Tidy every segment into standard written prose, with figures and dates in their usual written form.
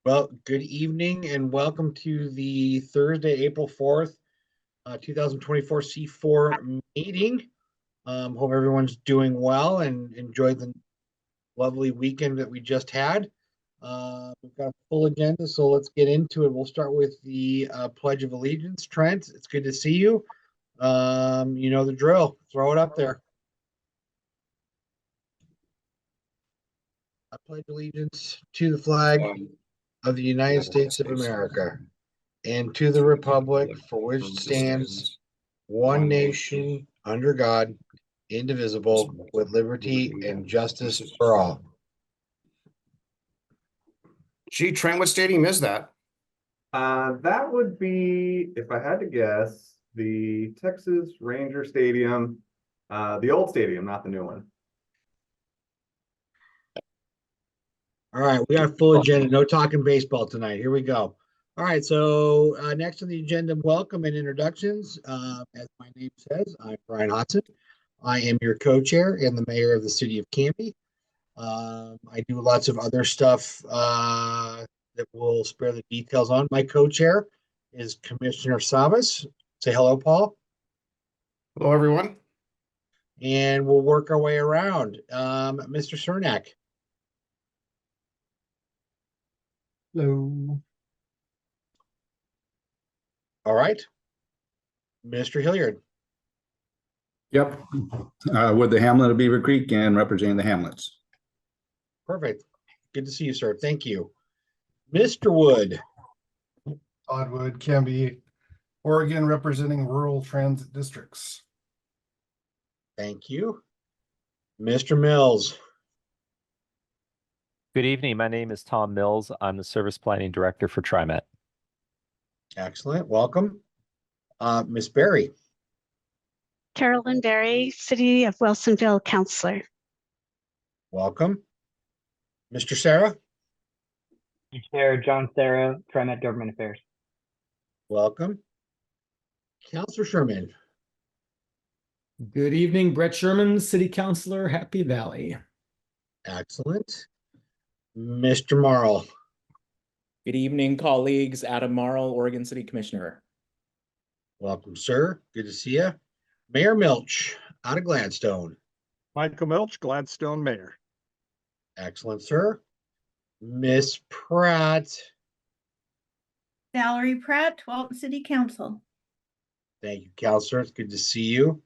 Well, good evening and welcome to the Thursday, April 4th, 2024 C4 meeting. Hope everyone's doing well and enjoyed the lovely weekend that we just had. We've got a full agenda, so let's get into it. We'll start with the Pledge of Allegiance. Trent, it's good to see you. You know the drill. Throw it up there. I pledge allegiance to the flag of the United States of America and to the republic for which it stands, one nation, under God, indivisible, with liberty and justice for all. Gee, Trent, what stadium is that? That would be, if I had to guess, the Texas Ranger Stadium, the old stadium, not the new one. All right, we got a full agenda. No talking baseball tonight. Here we go. All right, so next on the agenda, welcome and introductions. As my name says, I'm Brian Hodson. I am your co-chair and the mayor of the city of Canby. I do lots of other stuff that we'll spare the details on. My co-chair is Commissioner Savas. Say hello, Paul. Hello, everyone. And we'll work our way around. Mr. Cernak. Hello. All right. Mr. Hilliard. Yep, with the Hamlet of Beaver Creek and representing the Hamlets. Perfect. Good to see you, sir. Thank you. Mr. Wood. Todd Wood, Canby, Oregon, representing rural transit districts. Thank you. Mr. Mills. Good evening. My name is Tom Mills. I'm the Service Planning Director for TriMet. Excellent. Welcome. Ms. Berry. Carolyn Berry, City of Wilsonville Counselor. Welcome. Mr. Sarah. Chair John Sarah, TriMet Government Affairs. Welcome. Counselor Sherman. Good evening, Brett Sherman, City Councilor, Happy Valley. Excellent. Mr. Marl. Good evening, colleagues. Adam Marl, Oregon City Commissioner. Welcome, sir. Good to see you. Mayor Milch out of Gladstone. Michael Milch, Gladstone Mayor. Excellent, sir. Miss Pratt. Valerie Pratt, Walton City Council. Thank you, Counselor. It's good to see you.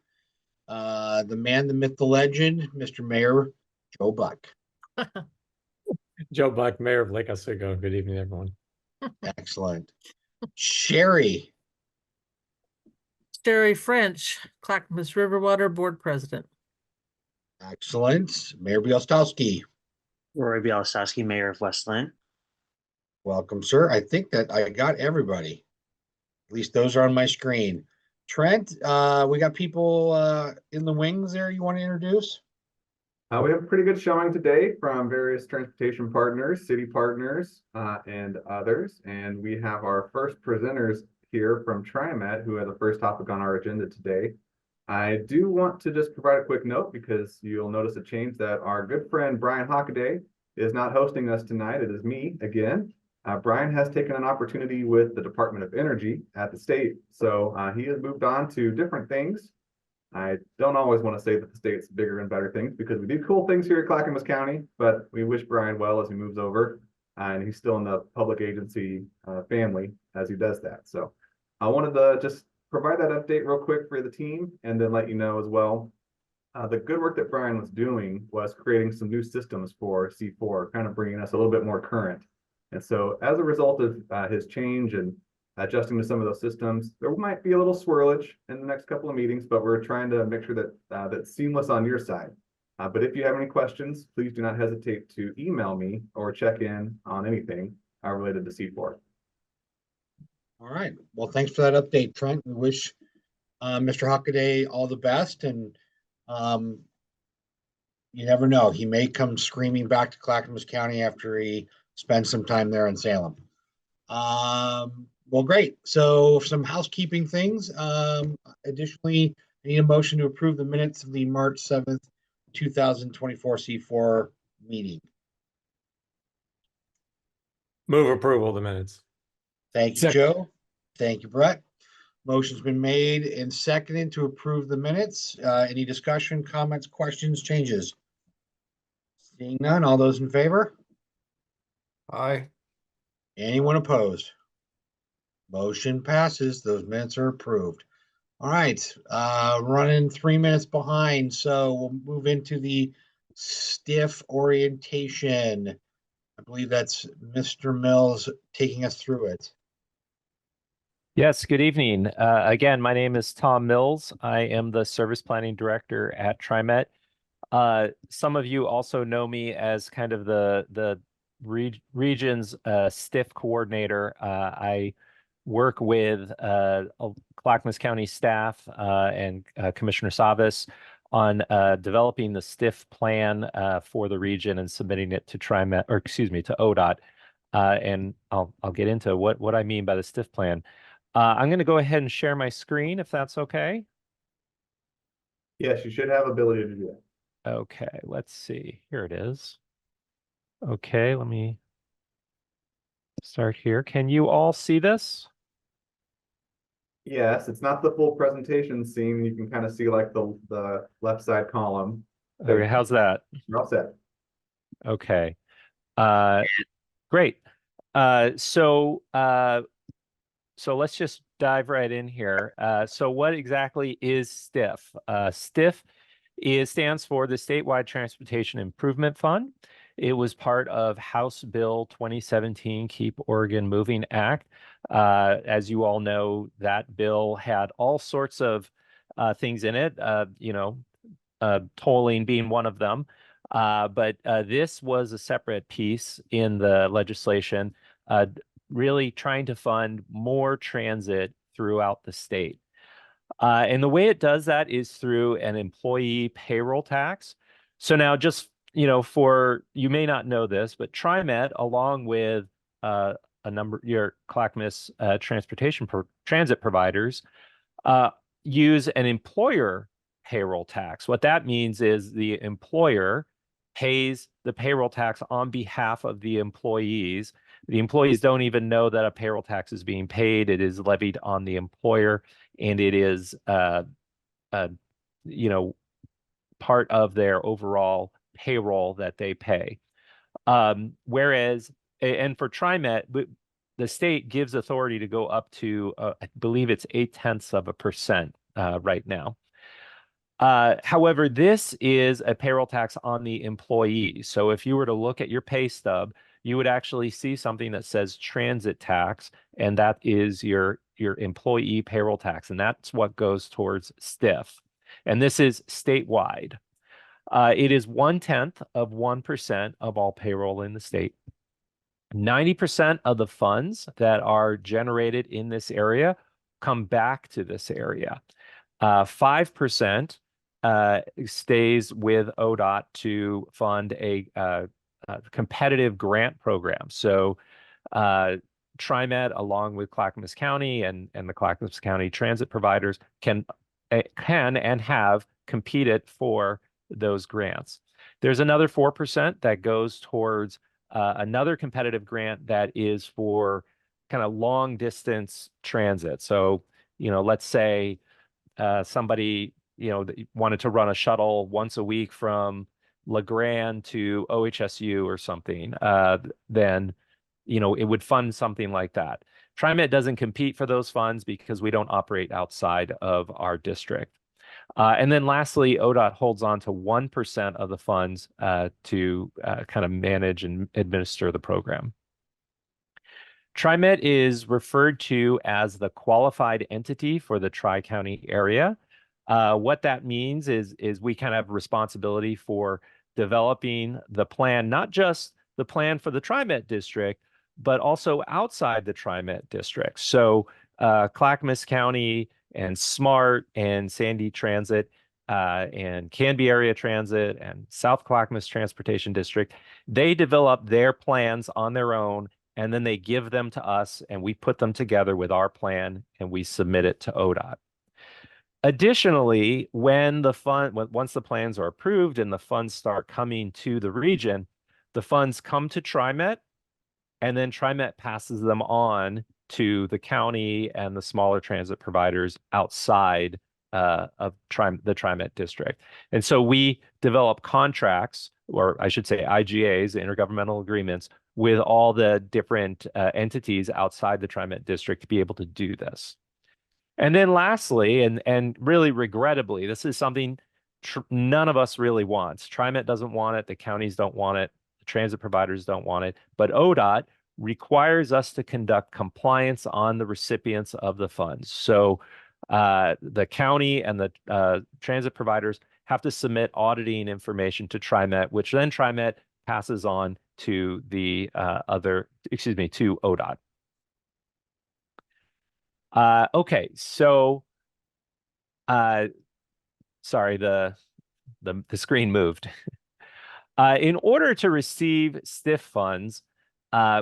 The man, the myth, the legend, Mr. Mayor Joe Buck. Joe Buck, Mayor of Lake Oswego. Good evening, everyone. Excellent. Sherry. Sherry French, Clackamas Riverwater Board President. Excellent. Mayor Bielstowski. Rory Bielostowski, Mayor of Westland. Welcome, sir. I think that I got everybody. At least those are on my screen. Trent, we got people in the wings there you want to introduce? We have a pretty good showing today from various transportation partners, city partners, and others. And we have our first presenters here from TriMet, who are the first topic on our agenda today. I do want to just provide a quick note because you'll notice a change that our good friend Brian Hockaday is not hosting us tonight. It is me again. Brian has taken an opportunity with the Department of Energy at the state. So he has moved on to different things. I don't always want to say that the state's bigger and better things because we do cool things here at Clackamas County, but we wish Brian well as he moves over and he's still in the public agency family as he does that. So I wanted to just provide that update real quick for the team and then let you know as well. The good work that Brian was doing was creating some new systems for C4, kind of bringing us a little bit more current. And so as a result of his change and adjusting to some of those systems, there might be a little swirlage in the next couple of meetings, but we're trying to make sure that that's seamless on your side. But if you have any questions, please do not hesitate to email me or check in on anything related to C4. All right. Well, thanks for that update, Trent. We wish Mr. Hockaday all the best. And you never know. He may come screaming back to Clackamas County after he spends some time there in Salem. Well, great. So some housekeeping things. Additionally, I need a motion to approve the minutes of the March 7th, 2024 C4 meeting. Move approval of the minutes. Thank you, Second. Joe. Thank you, Brett. Motion's been made and seconded to approve the minutes. Any discussion, comments, questions, changes? Seeing none, all those in favor? Aye. Anyone opposed? Motion passes. Those minutes are approved. All right, running 3 minutes behind, so we'll move into the stiff orientation. I believe that's Mr. Mills taking us through it. Yes, good evening. Again, my name is Tom Mills. I am the Service Planning Director at TriMet. Some of you also know me as kind of the region's stiff coordinator. I work with Clackamas County staff and Commissioner Savas on developing the stiff plan for the region and submitting it to TriMet, or excuse me, to ODOT. And I'll get into what I mean by the stiff plan. I'm going to go ahead and share my screen if that's okay. Yes, you should have ability to do that. Okay, let's see. Here it is. Okay, let me start here. Can you all see this? Yes, it's not the full presentation scene. You can kind of see like the left side column. Okay, how's that? You're all set. Okay. Great. So let's just dive right in here. So what exactly is STIF? STIF stands for the Statewide Transportation Improvement Fund. It was part of House Bill 2017 Keep Oregon Moving Act. As you all know, that bill had all sorts of things in it, tolling being one of them. But this was a separate piece in the legislation, really trying to fund more transit throughout the state. And the way it does that is through an employee payroll tax. So now just, you may not know this, but TriMet, along with a number your Clackamas transit providers, use an employer payroll tax. What that means is the employer pays the payroll tax on behalf of the employees. The employees don't even know that a payroll tax is being paid. It is levied on the employer, and it is, part of their overall payroll that they pay. Whereas, and for TriMet, the state gives authority to go up to, I believe it's 0.8% right now. However, this is a payroll tax on the employee. So if you were to look at your pay stub, you would actually see something that says transit tax, and that is your employee payroll tax, and that's what goes towards STIF. And this is statewide. It is 0.1% of all payroll in the state. 90% of the funds that are generated in this area come back to this area. 5% stays with ODOT to fund a competitive grant program. So TriMet, along with Clackamas County and the Clackamas County transit providers, can and have competed for those grants. There's another 4% that goes towards another competitive grant that is for kind of long distance transit. So, let's say somebody, wanted to run a shuttle once a week from La Grande to OHSU or something, then, it would fund something like that. TriMet doesn't compete for those funds because we don't operate outside of our district. And then lastly, ODOT holds on to 1% of the funds to kind of manage and administer the program. TriMet is referred to as the qualified entity for the Tri-County area. What that means is we kind of have responsibility for developing the plan, not just the plan for the TriMet district, but also outside the TriMet district. So Clackamas County and SMART and Sandy Transit and Canby Area Transit and South Clackamas Transportation District, they develop their plans on their own, and then they give them to us, and we put them together with our plan, and we submit it to ODOT. Additionally, once the plans are approved and the funds start coming to the region, the funds come to TriMet, and then TriMet passes them on to the county and the smaller transit providers outside of the TriMet district. And so we develop contracts, or I should say IGAs, intergovernmental agreements, with all the different entities outside the TriMet district to be able to do this. And then lastly, and really regrettably, this is something none of us really wants. TriMet doesn't want it, the counties don't want it, the transit providers don't want it, but ODOT requires us to conduct compliance on the recipients of the funds. So the county and the transit providers have to submit auditing information to TriMet, which then TriMet passes on to the to ODOT. Okay, so sorry, the screen moved. In order to receive STIF funds,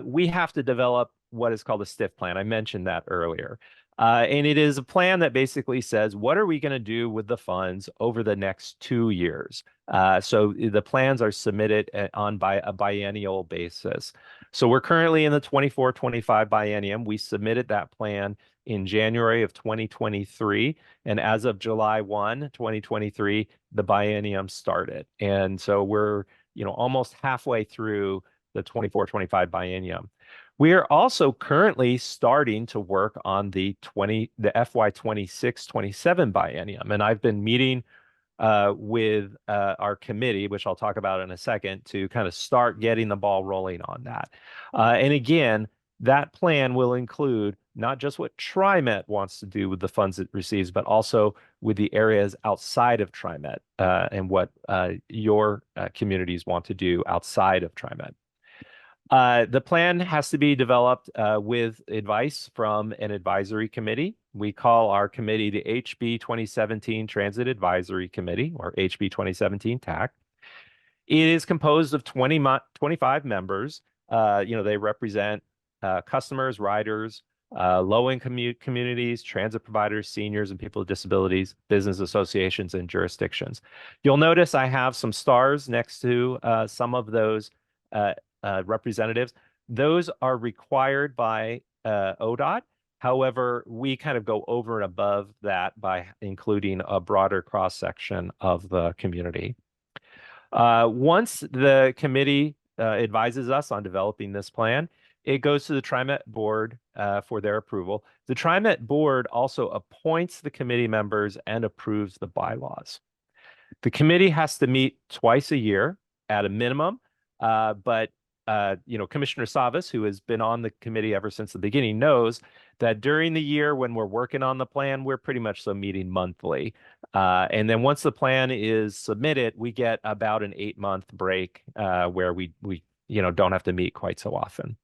we have to develop what is called a STIF plan. I mentioned that earlier. And it is a plan that basically says, what are we going to do with the funds over the next 2 years? So the plans are submitted on a biennial basis. So we're currently in the 24-25 biennium. We submitted that plan in January of 2023. And as of July 1, 2023, the biennium started. And so we're, almost halfway through the 24-25 biennium. We are also currently starting to work on the FY 26-27 biennium. And I've been meeting with our committee, which I'll talk about in a second, to kind of start getting the ball rolling on that. And again, that plan will include not just what TriMet wants to do with the funds it receives, but also with the areas outside of TriMet and what your communities want to do outside of TriMet. The plan has to be developed with advice from an advisory committee. We call our committee the HB 2017 Transit Advisory Committee, or HB 2017 TAC. It is composed of 25 members. They represent customers, riders, low-income communities, transit providers, seniors, and people with disabilities, business associations, and jurisdictions. You'll notice I have some stars next to some of those representatives. Those are required by ODOT. However, we kind of go over and above that by including a broader cross-section of the community. Once the committee advises us on developing this plan, it goes to the TriMet board for their approval. The TriMet board also appoints the committee members and approves the bylaws. The committee has to meet twice a year at a minimum, but Commissioner Savas, who has been on the committee ever since the beginning, knows that during the year when we're working on the plan, we're pretty much so meeting monthly. And then once the plan is submitted, we get about an 8-month break where we don't have to meet quite so often.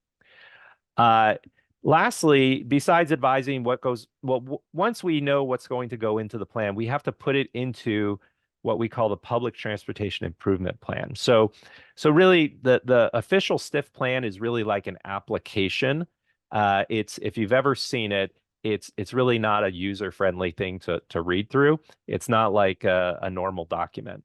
Lastly, besides advising once we know what's going to go into the plan, we have to put it into what we call the Public Transportation Improvement Plan. So really the official STIF plan is really like an application. If you've ever seen it, it's really not a user-friendly thing to read through. It's not like a normal document.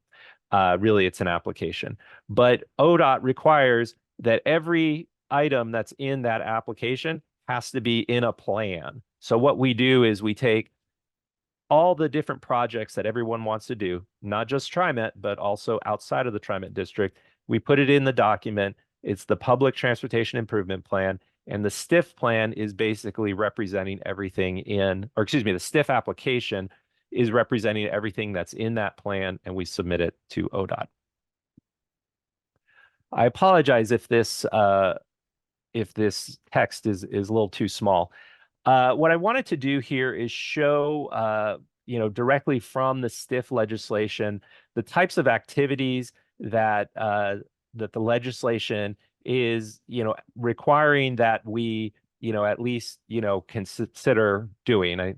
Really, it's an application. But ODOT requires that every item that's in that application has to be in a plan. So what we do is we take all the different projects that everyone wants to do, not just TriMet, but also outside of the TriMet district. We put it in the document. It's the Public Transportation Improvement Plan. And the STIF plan is basically representing everything the STIF application is representing everything that's in that plan, and we submit it to ODOT. I apologize if this text is a little too small. What I wanted to do here is show, directly from the STIF legislation, the types of activities that the legislation is, requiring that we, at least, consider doing. I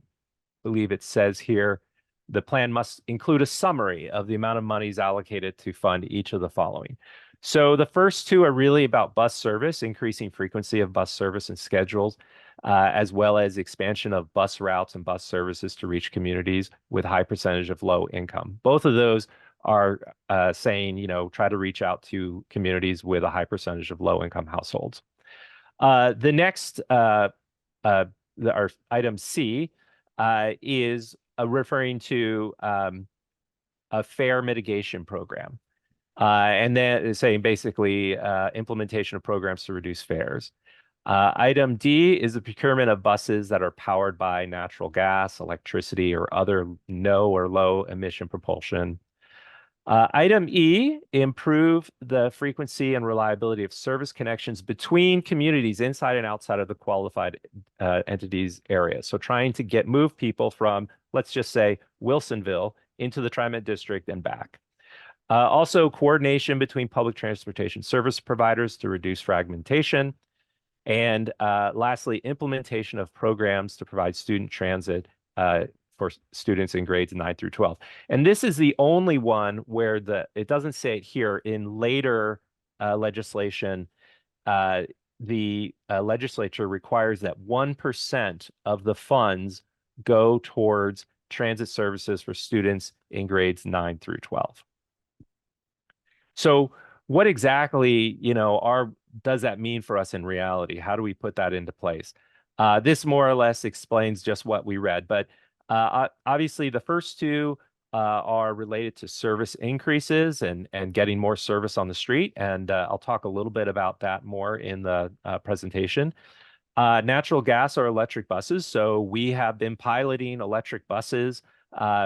believe it says here, the plan must include a summary of the amount of monies allocated to fund each of the following. So the first two are really about bus service, increasing frequency of bus service and schedules, as well as expansion of bus routes and bus services to reach communities with high percentage of low income. Both of those are saying, try to reach out to communities with a high percentage of low income households. The next, our item C, is referring to a fare mitigation program. And then saying basically implementation of programs to reduce fares. Item D is the procurement of buses that are powered by natural gas, electricity, or other no or low emission propulsion. Item E, improve the frequency and reliability of service connections between communities inside and outside of the qualified entities area. So trying to move people from, let's just say, Wilsonville into the TriMet district and back. Also, coordination between public transportation service providers to reduce fragmentation. And lastly, implementation of programs to provide student transit for students in grades 9 through 12. And this is the only one where it doesn't say it here. In later legislation, the legislature requires that 1% of the funds go towards transit services for students in grades 9 through 12. So what exactly, does that mean for us in reality? How do we put that into place? This more or less explains just what we read, but obviously the first two are related to service increases and getting more service on the street, and I'll talk a little bit about that more in the presentation. Natural gas or electric buses. So we have been piloting electric buses.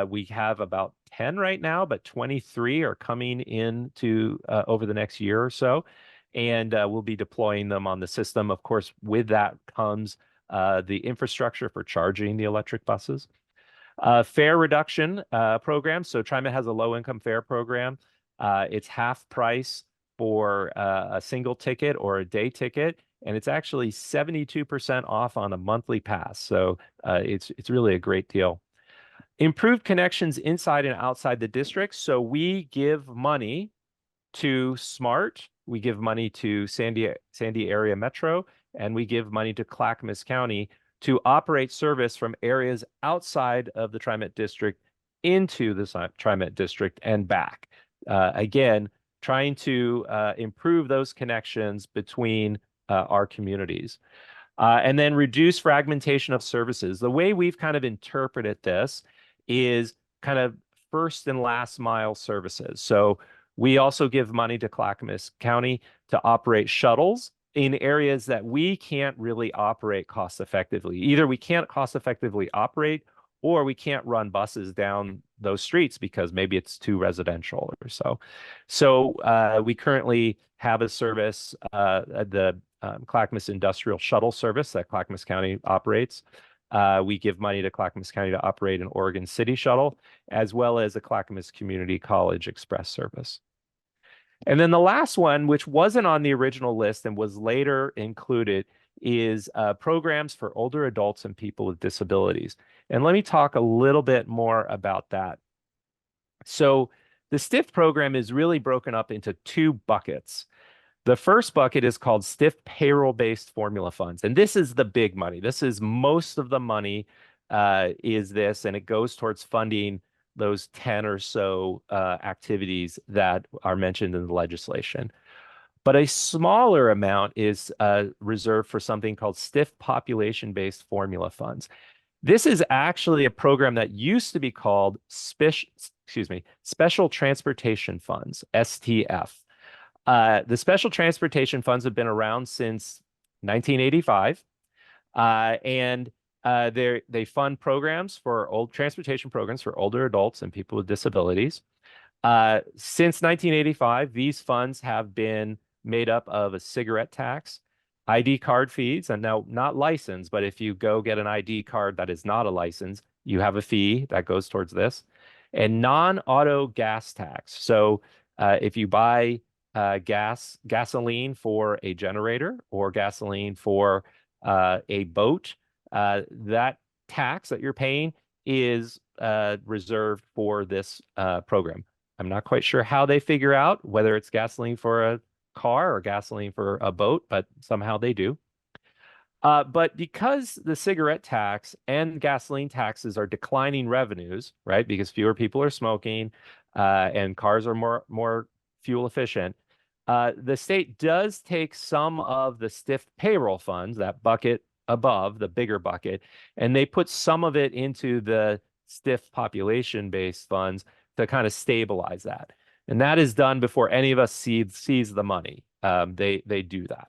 We have about 10 right now, but 23 are coming into over the next year or so. And we'll be deploying them on the system. Of course, with that comes the infrastructure for charging the electric buses. Fare reduction program. So TriMet has a low-income fare program. It's half price for a single ticket or a day ticket, and it's actually 72% off on a monthly pass. So it's really a great deal. Improved connections inside and outside the district. So we give money to SMART, we give money to Sandy Area Metro, and we give money to Clackamas County to operate service from areas outside of the TriMet district into the TriMet district and back. Again, trying to improve those connections between our communities. And then reduce fragmentation of services. The way we've kind of interpreted this is kind of first and last mile services. So we also give money to Clackamas County to operate shuttles in areas that we can't really operate cost effectively. Either we can't cost effectively operate, or we can't run buses down those streets because maybe it's too residential or so. So we currently have a service, the Clackamas Industrial Shuttle Service that Clackamas County operates. We give money to Clackamas County to operate an Oregon City shuttle, as well as a Clackamas Community College Express service. And then the last one, which wasn't on the original list and was later included, is programs for older adults and people with disabilities. And let me talk a little bit more about that. So the STIF program is really broken up into two buckets. The first bucket is called STIF payroll-based formula funds. And this is the big money. This is most of the money is this, and it goes towards funding those 10 or so activities that are mentioned in the legislation. But a smaller amount is reserved for something called STIF population-based formula funds. This is actually a program that used to be called Special Transportation Funds, STF. The Special Transportation Funds have been around since 1985, and they fund programs for transportation programs for older adults and people with disabilities. Since 1985, these funds have been made up of a cigarette tax, ID card fees, and now not licensed, but if you go get an ID card that is not a license, you have a fee that goes towards this, and non-auto gas tax. So if you buy gasoline for a generator or gasoline for a boat, that tax that you're paying is reserved for this program. I'm not quite sure how they figure out whether it's gasoline for a car or gasoline for a boat, but somehow they do. But because the cigarette tax and gasoline taxes are declining revenues, right? Because fewer people are smoking and cars are more fuel efficient, The state does take some of the stiff payroll funds, that bucket above, the bigger bucket, and they put some of it into the stiff population-based funds to kind of stabilize that. And that is done before any of us sees the money. They do that.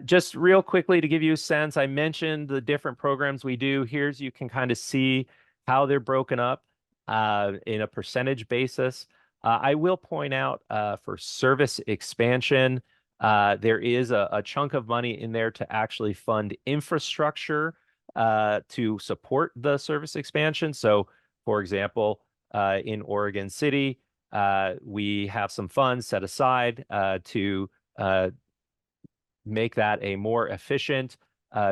Just real quickly to give you a sense, I mentioned the different programs we do. Here's you can kind of see how they're broken up in a percentage basis. I will point out for service expansion, there is a chunk of money in there to actually fund infrastructure to support the service expansion. So, for example, in Oregon City, we have some funds set aside to make that a more efficient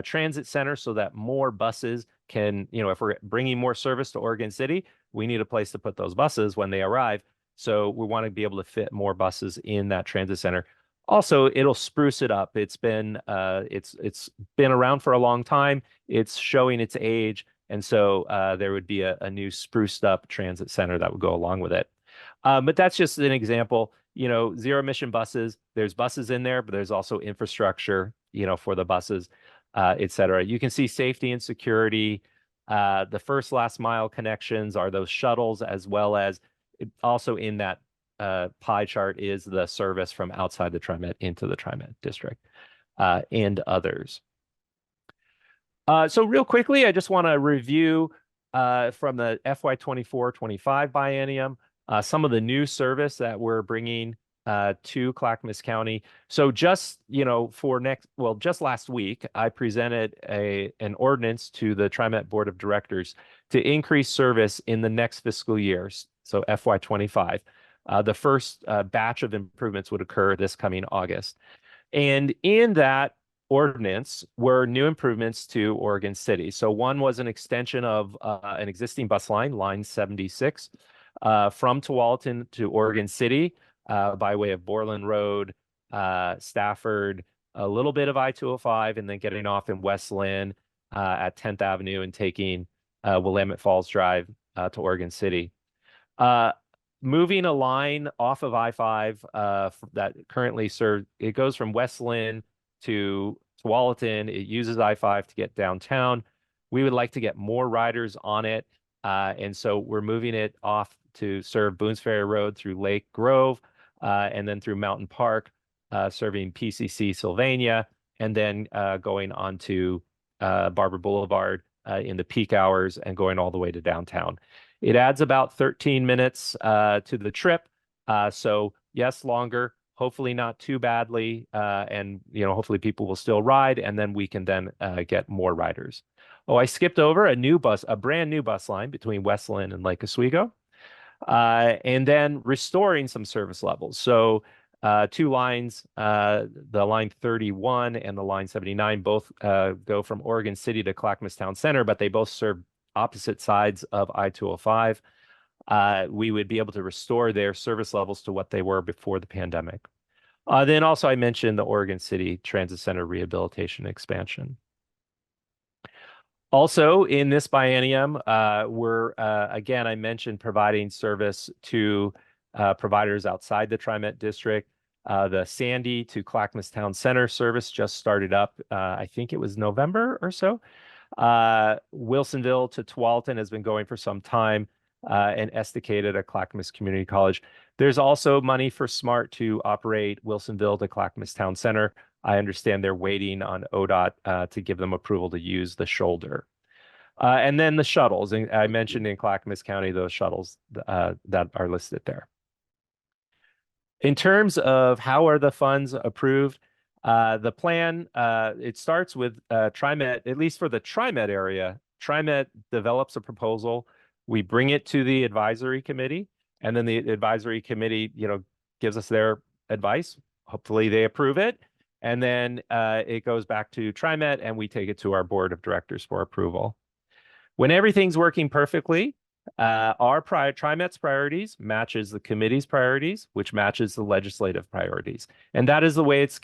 transit center so that more buses can, if we're bringing more service to Oregon City, we need a place to put those buses when they arrive. So we want to be able to fit more buses in that transit center. Also, it'll spruce it up. It's been around for a long time. It's showing its age, and so there would be a new spruced up transit center that would go along with it. But that's just an example. Zero emission buses. There's buses in there, but there's also infrastructure, for the buses, et cetera. You can see safety and security. The first last mile connections are those shuttles, as well as also in that pie chart is the service from outside the TriMet into the TriMet district and others. So real quickly, I just want to review from the FY24-25 biennium some of the new service that we're bringing to Clackamas County. So just, just last week, I presented an ordinance to the TriMet Board of Directors to increase service in the next fiscal year, so FY25. The first batch of improvements would occur this coming August. And in that ordinance were new improvements to Oregon City. So one was an extension of an existing bus line, line 76, from Tualatin to Oregon City by way of Borland Road, Stafford, a little bit of I-205, and then getting off in West Lynn at 10th Avenue and taking Willamette Falls Drive to Oregon City. Moving a line off of I-5 that currently serves, it goes from West Lynn to Tualatin. It uses I-5 to get downtown. We would like to get more riders on it. And so we're moving it off to serve Boones Ferry Road through Lake Grove and then through Mountain Park, serving PCC Sylvania, and then going on to Barber Boulevard in the peak hours and going all the way to downtown. It adds about 13 minutes to the trip. So yes, longer, hopefully not too badly. And, hopefully people will still ride, and then we can then get more riders. Oh, I skipped over a brand new bus line between West Lynn and Lake Oswego, and then restoring some service levels. So two lines, the line 31 and the line 79, both go from Oregon City to Clackamas Town Center, but they both serve opposite sides of I-205. We would be able to restore their service levels to what they were before the pandemic. Then also I mentioned the Oregon City Transit Center rehabilitation expansion. Also, in this biennium, we're, again, I mentioned providing service to providers outside the TriMet district. The Sandy to Clackamas Town Center service just started up, I think it was November or so. Wilsonville to Tualatin has been going for some time, and Esticated at Clackamas Community College. There's also money for SMART to operate Wilsonville to Clackamas Town Center. I understand they're waiting on ODOT to give them approval to use the shoulder. And then the shuttles, and I mentioned in Clackamas County, those shuttles that are listed there. In terms of how are the funds approved, the plan, it starts with TriMet, at least for the TriMet area. TriMet develops a proposal. We bring it to the advisory committee, and then the advisory committee, gives us their advice. Hopefully they approve it. And then it goes back to TriMet, and we take it to our board of directors for approval. When everything's working perfectly, our TriMet's priorities matches the committee's priorities, which matches the legislative priorities. And that is the way it's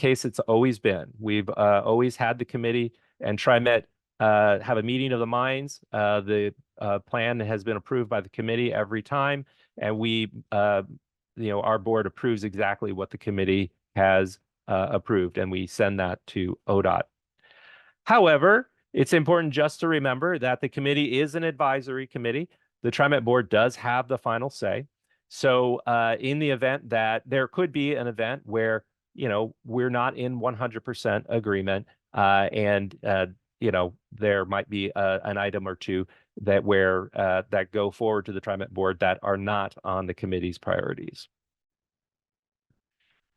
always been. We've always had the committee and TriMet have a meeting of the minds. The plan has been approved by the committee every time, and we our board approves exactly what the committee has approved, and we send that to ODOT. However, it's important just to remember that the committee is an advisory committee. The TriMet board does have the final say. So in the event that there could be an event where, we're not in 100% agreement, and there might be an item or two that go forward to the TriMet board that are not on the committee's priorities.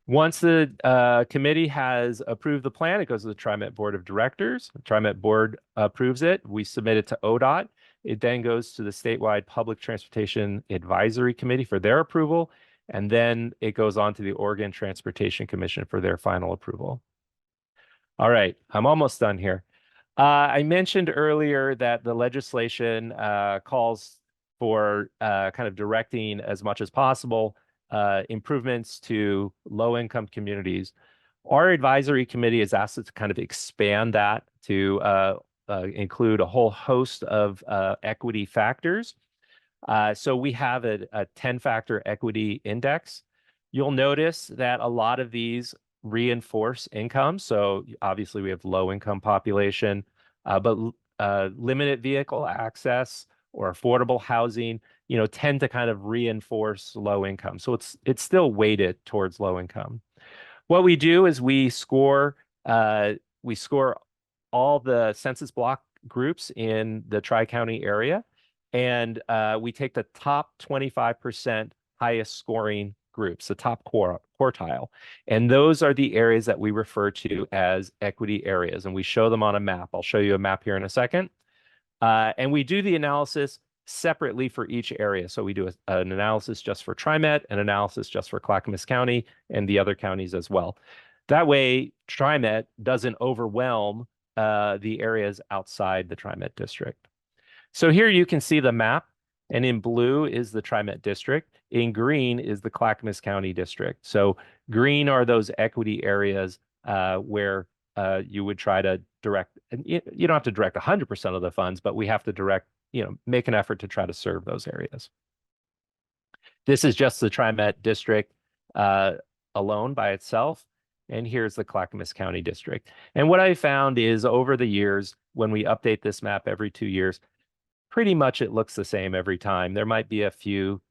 Once the committee has approved the plan, it goes to the TriMet Board of Directors. The TriMet Board approves it. We submit it to ODOT. It then goes to the Statewide Public Transportation Advisory Committee for their approval. And then it goes on to the Oregon Transportation Commission for their final approval. All right, I'm almost done here. I mentioned earlier that the legislation calls for kind of directing as much as possible improvements to low-income communities. Our advisory committee is asked to kind of expand that to include a whole host of equity factors. So we have a 10-factor equity index. You'll notice that a lot of these reinforce income. So obviously we have low-income population, but limited vehicle access or affordable housing, tend to kind of reinforce low income. So it's still weighted towards low income. What we do is we score all the census block groups in the Tri-County area, and we take the top 25% highest scoring groups, the top quartile. And those are the areas that we refer to as equity areas, and we show them on a map. I'll show you a map here in a second. And we do the analysis separately for each area. So we do an analysis just for TriMet, an analysis just for Clackamas County, and the other counties as well. That way, TriMet doesn't overwhelm the areas outside the TriMet district. So here you can see the map, and in blue is the TriMet district. In green is the Clackamas County district. So green are those equity areas where you would try to direct, and you don't have to direct 100% of the funds, but we have to direct, make an effort to try to serve those areas. This is just the TriMet district alone by itself. And here's the Clackamas County district. And what I found is over the years, when we update this map every 2 years, pretty much it looks the same every time. There might be a few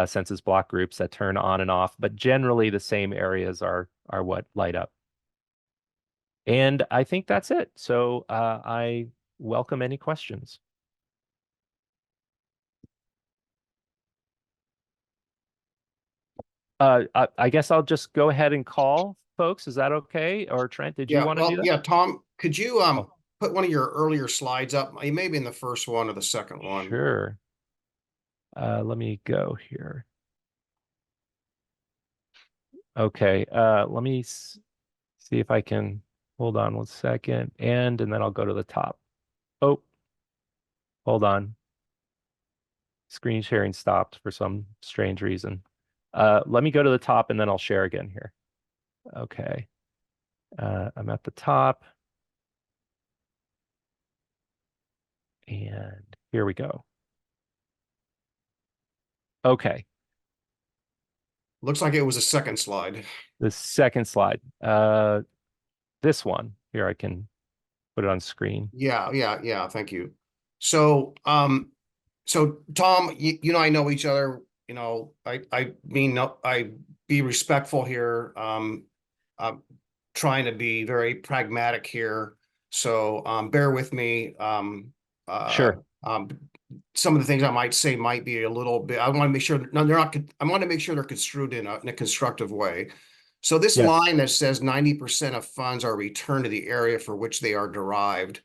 census block groups that turn on and off, but generally the same areas are what light up. And I think that's it. So I welcome any questions. I guess I'll just go ahead and call folks. Is that okay? Or Trent, did you want to do that? Yeah, Tom, could you put one of your earlier slides up? You may be in the first one or the second one. Sure. Let me go here. Okay. Let me see if I can hold on 1 second. And then I'll go to the top. Oh, hold on. Screen sharing stopped for some strange reason. Let me go to the top and then I'll share again here. Okay. I'm at the top. And here we go. Okay. Looks like it was a second slide. The second slide. This one here, I can put it on screen. Yeah. Thank you. So, so Tom, I know each other. I mean, I be respectful here. I'm trying to be very pragmatic here. So, bear with me. Sure. Some of the things I might say might be a little bit. I want to make sure they're not. I want to make sure they're construed in a constructive way. So this line that says 90% of funds are returned to the area for which they are derived.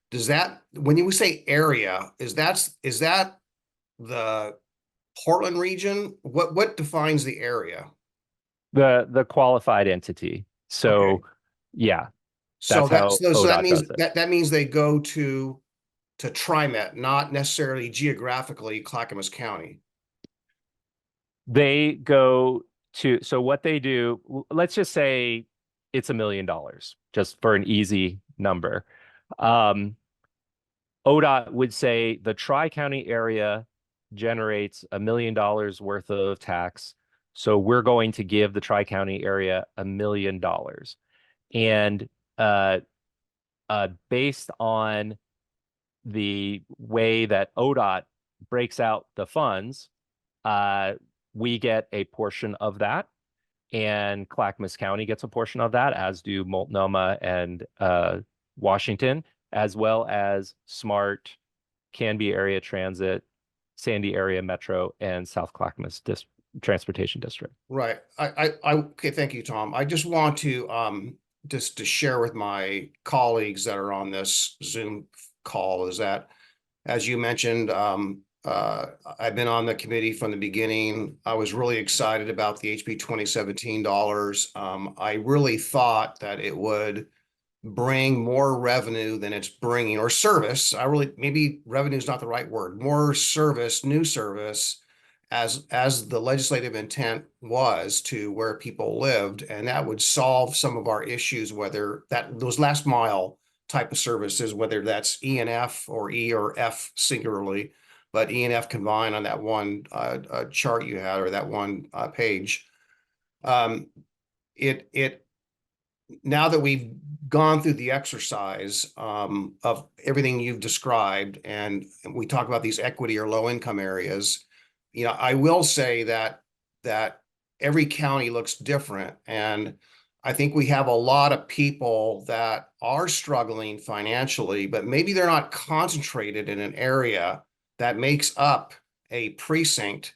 Does that, when you say area, is that the Portland region? What defines the area? The qualified entity. So okay. Yeah. So that means they go to TriMet, not necessarily geographically Clackamas County. They go to, so what they do, let's just say it's $1 million, just for an easy number. ODOT would say the Tri-County area generates $1 million worth of tax. So we're going to give the Tri-County area $1 million. And based on the way that ODOT breaks out the funds, we get a portion of that, and Clackamas County gets a portion of that, as do Multnomah and Washington, as well as SMART, Canby Area Transit, Sandy Area Metro, and South Clackamas Transportation District. Right. Okay, thank you, Tom. I just want to just to share with my colleagues that are on this Zoom call is that, as you mentioned, I've been on the committee from the beginning. I was really excited about the HB 2017 dollars. I really thought that it would bring more revenue than it's bringing, or service. Maybe revenue is not the right word, more service, new service, as the legislative intent was to where people lived, and that would solve some of our issues, whether those last mile type of services, whether that's E and F or E or F singularly, but E and F combined on that one chart you had, or that one page. Now that we've gone through the exercise of everything you've described, and we talk about these equity or low income areas, I will say that every county looks different, and I think we have a lot of people that are struggling financially, but maybe they're not concentrated in an area that makes up a precinct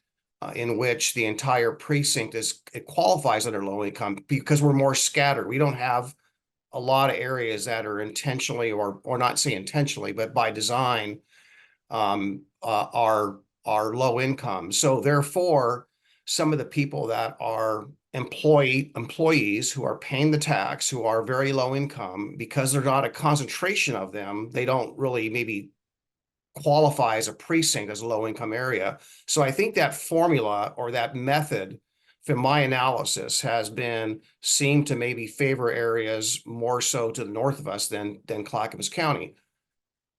in which the entire precinct it qualifies under low income, because we're more scattered. We don't have a lot of areas that are intentionally, or not say intentionally, but by design, are low income. So therefore, some of the people that are employees who are paying the tax, who are very low income, because there's not a concentration of them, they don't really maybe qualify as a precinct as a low income area. So I think that formula, or that method, from my analysis, has been seemed to maybe favor areas more so to the north of us than Clackamas County.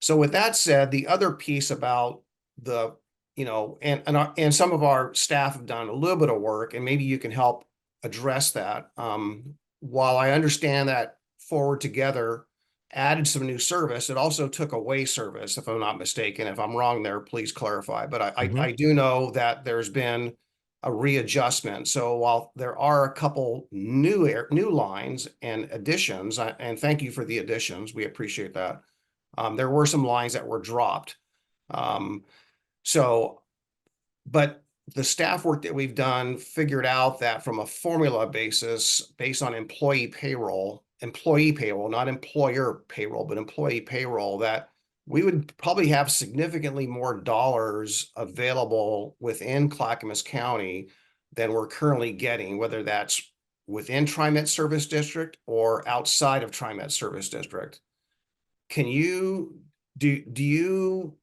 So with that said, the other piece about the, and some of our staff have done a little bit of work, and maybe you can help address that. While I understand that Forward Together added some new service, it also took away service, if I'm not mistaken. If I'm wrong there, please clarify. But I do know that there's been a readjustment. So while there are a couple new lines and additions, and thank you for the additions, we appreciate that. There were some lines that were dropped. But the staff work that we've done figured out that from a formula basis, based on employee payroll, not employer payroll, but employee payroll, that we would probably have significantly more dollars available within Clackamas County than we're currently getting, whether that's within TriMet Service District or outside of TriMet Service District. Can you, do you,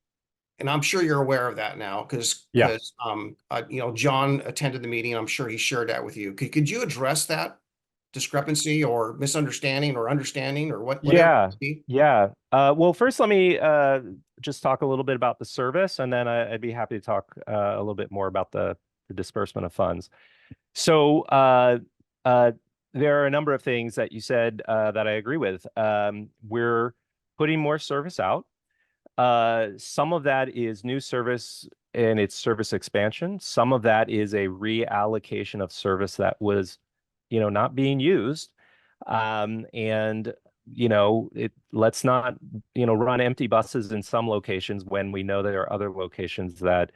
and I'm sure you're aware of that now, because John attended the meeting. I'm sure he shared that with you. Could you address that discrepancy or misunderstanding or understanding, or what? Yeah. Well, first, let me just talk a little bit about the service, and then I'd be happy to talk a little bit more about the disbursement of funds. So there are a number of things that you said that I agree with. We're putting more service out. Some of that is new service and its service expansion. Some of that is a reallocation of service that was, not being used. And let's not, run empty buses in some locations when we know there are other locations that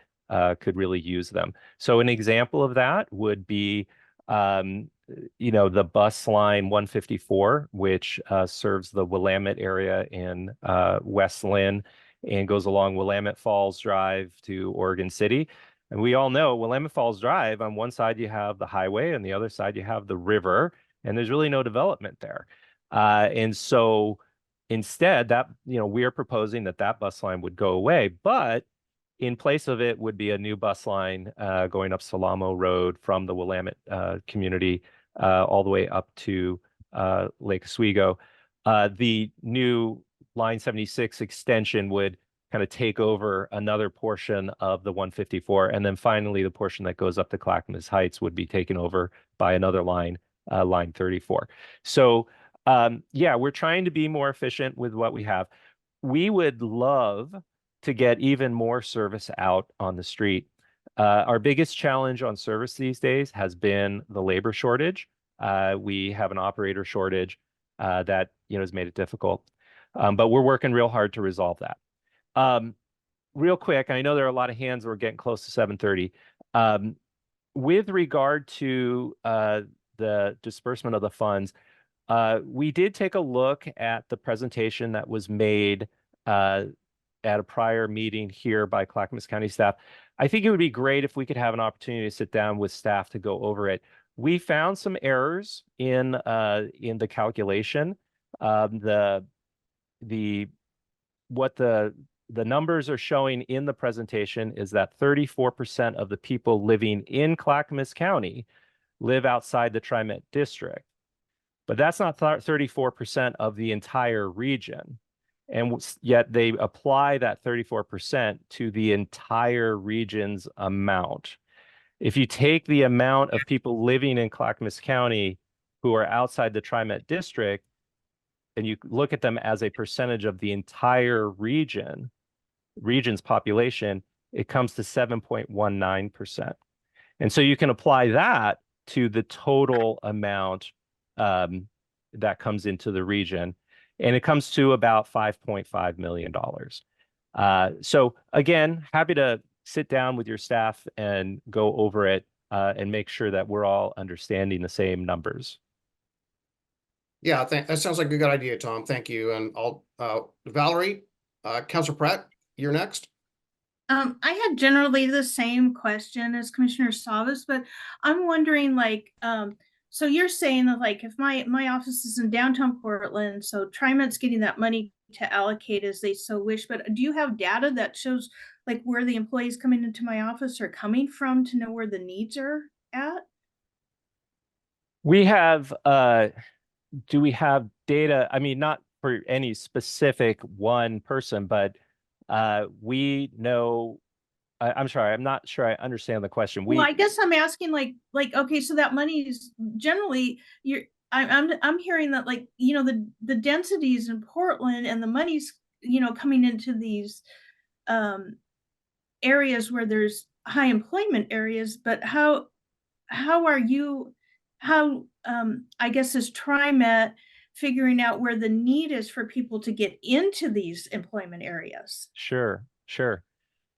could really use them. So an example of that would be, the bus line 154, which serves the Willamette area in West Lynn and goes along Willamette Falls Drive to Oregon City. And we all know Willamette Falls Drive, on one side you have the highway, and the other side you have the river, and there's really no development there. And so instead, that, we are proposing that bus line would go away, but in place of it would be a new bus line going up Salamo Road from the Willamette community all the way up to Lake Oswego. The new Line 76 extension would kind of take over another portion of the 154. And then finally, the portion that goes up to Clackamas Heights would be taken over by another line, line 34. So yeah, we're trying to be more efficient with what we have. We would love to get even more service out on the street. Our biggest challenge on service these days has been the labor shortage. We have an operator shortage that has made it difficult, but we're working real hard to resolve that. Real quick, I know there are a lot of hands. We're getting close to 7:30. With regard to the disbursement of the funds, we did take a look at the presentation that was made at a prior meeting here by Clackamas County staff. I think it would be great if we could have an opportunity to sit down with staff to go over it. We found some errors in the calculation. What the numbers are showing in the presentation is that 34% of the people living in Clackamas County live outside the TriMet district. But that's not 34% of the entire region. And yet they apply that 34% to the entire region's amount. If you take the amount of people living in Clackamas County who are outside the TriMet district, and you look at them as a percentage of the entire region's population, it comes to 7.19%. And so you can apply that to the total amount that comes into the region, and it comes to about $5.5 million. So again, happy to sit down with your staff and go over it and make sure that we're all understanding the same numbers. Yeah, I think that sounds like a good idea, Tom. Thank you. And I'll, Valerie, Councilor Pratt, you're next. I had generally the same question as Commissioner Savas, but I'm wondering, like, so you're saying that, like, if my office is in downtown Portland, so TriMet's getting that money to allocate as they so wish, but do you have data that shows like where the employees coming into my office are coming from to know where the needs are at? We have, do we have data? I mean, not for any specific one person, but we know, I'm sorry, I'm not sure I understand the question. Well, I guess I'm asking like, okay, so that money is generally I'm hearing that, like, the densities in Portland and the money's, coming into these areas where there's high employment areas, but how are you, I guess, is TriMet figuring out where the need is for people to get into these employment areas? Sure.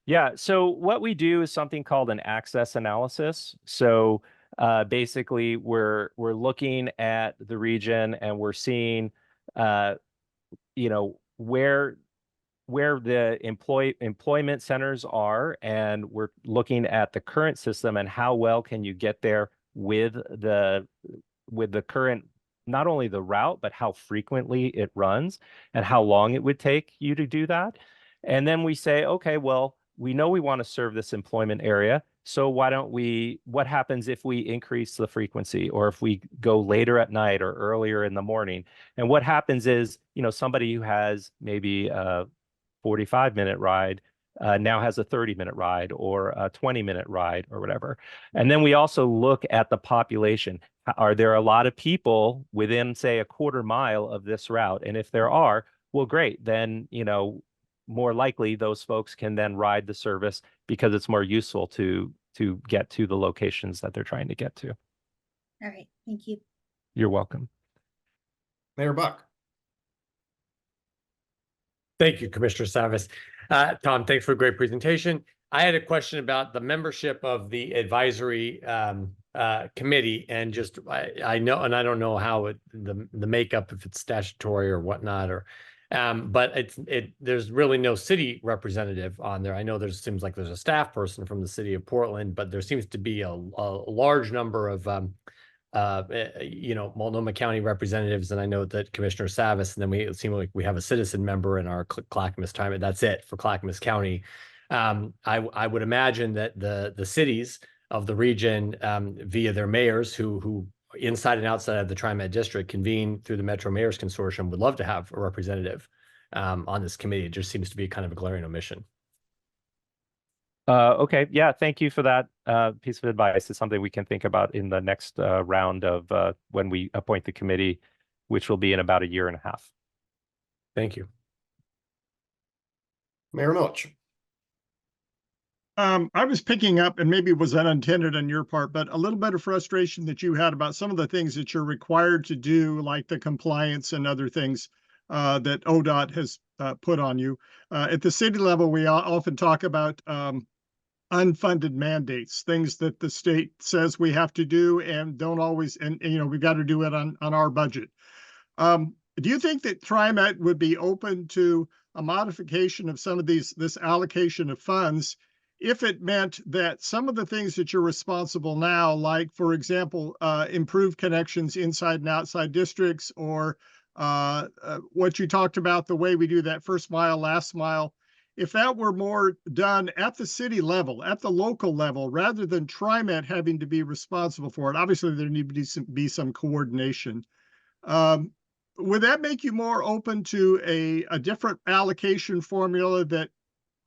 Yeah, so what we do is something called an access analysis. So basically, we're looking at the region and we're seeing, where the employment centers are, and we're looking at the current system and how well can you get there with the current, not only the route, but how frequently it runs and how long it would take you to do that. And then we say, okay, well, we know we want to serve this employment area. So why don't what happens if we increase the frequency, or if we go later at night or earlier in the morning? And what happens is, somebody who has maybe a 45-minute ride now has a 30-minute ride or a 20-minute ride or whatever. And then we also look at the population. Are there a lot of people within, say, a quarter mile of this route? And if there are, well, great. Then, more likely those folks can then ride the service because it's more useful to get to the locations that they're trying to get to. All right, thank you. You're welcome. Mayor Buck. Thank you, Commissioner Savas. Tom, thanks for a great presentation. I had a question about the membership of the advisory committee, and just I know, and I don't know how the makeup, if it's statutory or whatnot, or but there's really no city representative on there. I know seems like there's a staff person from the city of Portland, but there seems to be a large number of Multnomah County representatives, and I know that Commissioner Savas, and then it seems like we have a citizen member in our Clackamas time, and that's it for Clackamas County. I would imagine that the cities of the region, via their mayors, who inside and outside of the TriMet district convene through the Metro Mayors Consortium, would love to have a representative on this committee. It just seems to be kind of a glaring omission. Okay, yeah, thank you for that piece of advice. It's something we can think about in the next round of when we appoint the committee, which will be in about a year and a half. Thank you. Mayor Milch. I was picking up, and maybe it was unintended on your part, but a little bit of frustration that you had about some of the things that you're required to do, like the compliance and other things that ODOT has put on you. At the city level, we often talk about unfunded mandates, things that the state says we have to do and don't always, and you know, we've got to do it on our budget. Do you think that TriMet would be open to a modification of some of this allocation of funds if it meant that some of the things that you're responsible now, like, for example, improved connections inside and outside districts, or what you talked about, the way we do that first mile, last mile, if that were more done at the city level, at the local level, rather than TriMet having to be responsible for it? Obviously, there need to be some coordination. Would that make you more open to a different allocation formula that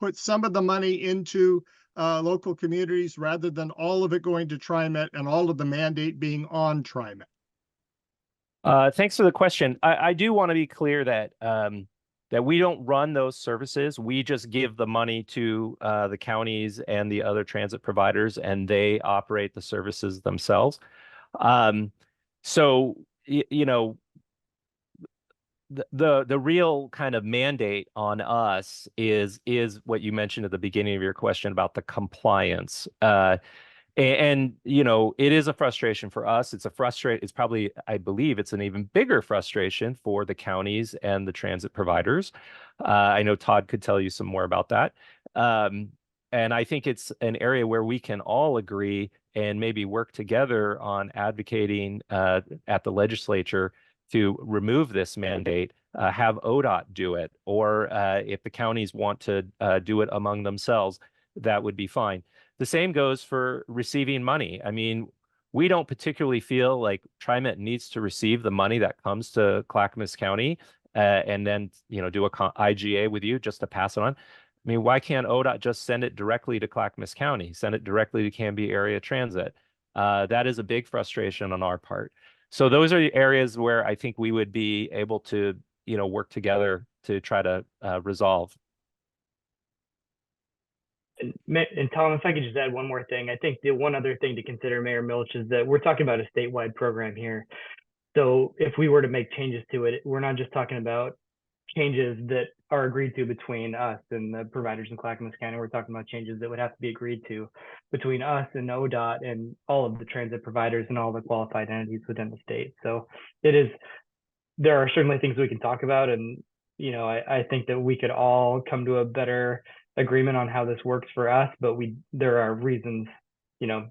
puts some of the money into local communities rather than all of it going to TriMet and all of the mandate being on TriMet? Thanks for the question. I do want to be clear that that we don't run those services. We just give the money to the counties and the other transit providers, and they operate the services themselves. So you know, the real kind of mandate on us is what you mentioned at the beginning of your question about the compliance. And you know, it is a frustration for us. It's probably, I believe it's an even bigger frustration for the counties and the transit providers. I know Todd could tell you some more about that. And I think it's an area where we can all agree and maybe work together on advocating at the legislature to remove this mandate, have ODOT do it, or if the counties want to do it among themselves, that would be fine. The same goes for receiving money. I mean, we don't particularly feel like TriMet needs to receive the money that comes to Clackamas County and then, you know, do a IGA with you just to pass it on. I mean, why can't ODOT just send it directly to Clackamas County, send it directly to Canby Area Transit? That is a big frustration on our part. So those are the areas where I think we would be able to, you know, work together to try to resolve. And Tom, if I could just add one more thing, I think the one other thing to consider, Mayor Milch, is that we're talking about a statewide program here. So if we were to make changes to it, we're not just talking about changes that are agreed to between us and the providers in Clackamas County. We're talking about changes that would have to be agreed to between us and ODOT and all of the transit providers and all the qualified entities within the state. So there are certainly things we can talk about, and you know, I think that we could all come to a better agreement on how this works for us, but there are reasons, you know,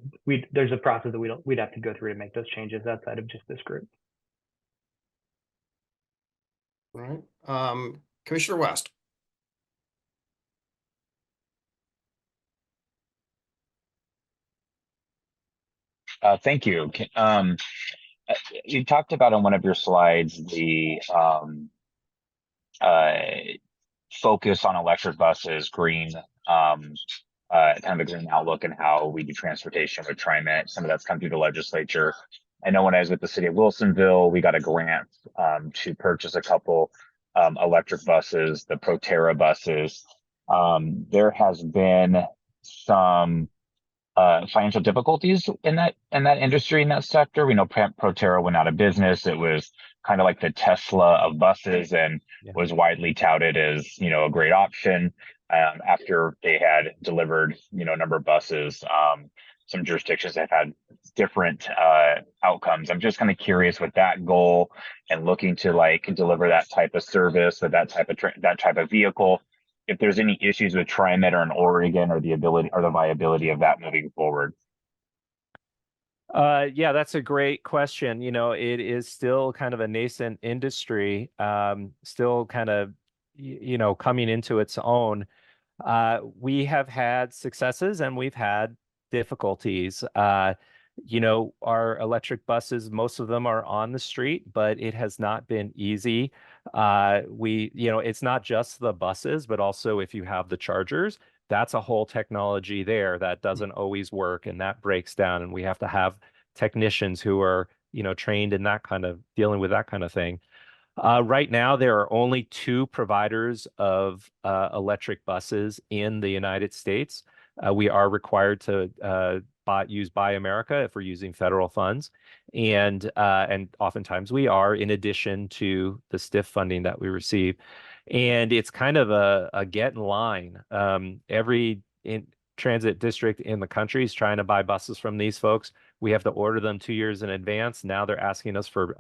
there's a process that we'd have to go through to make those changes outside of just this group. All right. Commissioner West. Thank you. You talked about on one of your slides the focus on electric buses, green, kind of a green outlook, and how we do transportation with TriMet. Some of that's come through the legislature. I know when I was with the city of Wilsonville, we got a grant to purchase a couple electric buses, the Proterra buses. There has been some financial difficulties in that industry, in that sector. We know Proterra went out of business. It was kind of like the Tesla of buses and was widely touted as, you know, a great option. After they had delivered, you know, a number of buses, some jurisdictions have had different outcomes. I'm just kind of curious with that goal and looking to like deliver that type of service with that type of vehicle, if there's any issues with TriMet or in Oregon, or the ability or the viability of that moving forward. Yeah, that's a great question. You know, it is still kind of a nascent industry, still kind of, you know, coming into its own. We have had successes and we've had difficulties. our electric buses, most of them are on the street, but it has not been easy. It's not just the buses, but also if you have the chargers, that's a whole technology there that doesn't always work and that breaks down. And we have to have technicians who are, trained in that kind of dealing with that kind of thing. Right now, there are only 2 providers of electric buses in the United States. We are required to use Buy America if we're using federal funds, and oftentimes we are, in addition to the STIF funding that we receive. And it's kind of a get in line. Every transit district in the country is trying to buy buses from these folks. We have to order them 2 years in advance. Now they're asking us for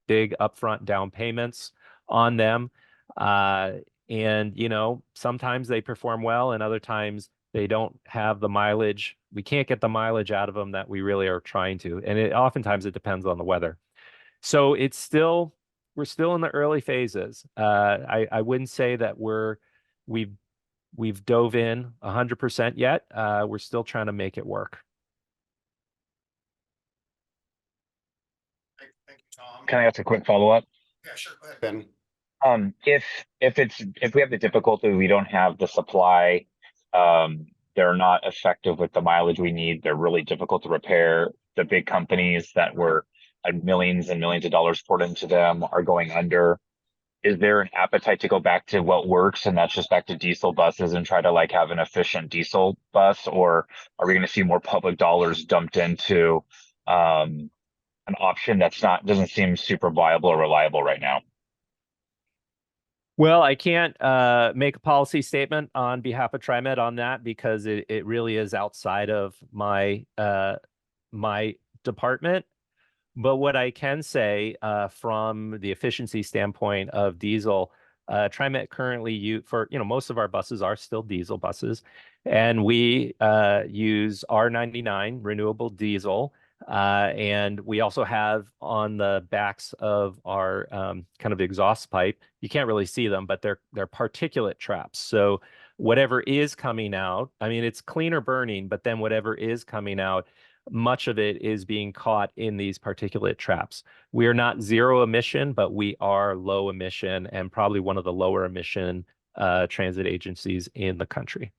big upfront down payments on them. And sometimes they perform well and other times they don't have the mileage. We can't get the mileage out of them that we really are trying to. And oftentimes it depends on the weather. So we're still in the early phases. I wouldn't say that we've dove in 100% yet. We're still trying to make it work. Thank you, Tom. Can I ask a quick follow-up? Yeah, sure. Go ahead, Ben. If we have the difficulty, we don't have the supply, they're not effective with the mileage we need. They're really difficult to repair. The big companies that were millions and millions of dollars poured into them are going under. Is there an appetite to go back to what works, and that's just back to diesel buses and try to have an efficient diesel bus, or are we going to see more public dollars dumped into an option doesn't seem super viable or reliable right now? Well, I can't make a policy statement on behalf of TriMet on that because it really is outside of my my department. But what I can say from the efficiency standpoint of diesel, TriMet currently most of our buses are still diesel buses, and we use R99 renewable diesel. And we also have on the backs of our kind of exhaust pipe, you can't really see them, but they're particulate traps. So whatever is coming out, I mean, it's cleaner burning, but then whatever is coming out, much of it is being caught in these particulate traps. We are not zero emission, but we are low emission and probably one of the lower emission transit agencies in the country.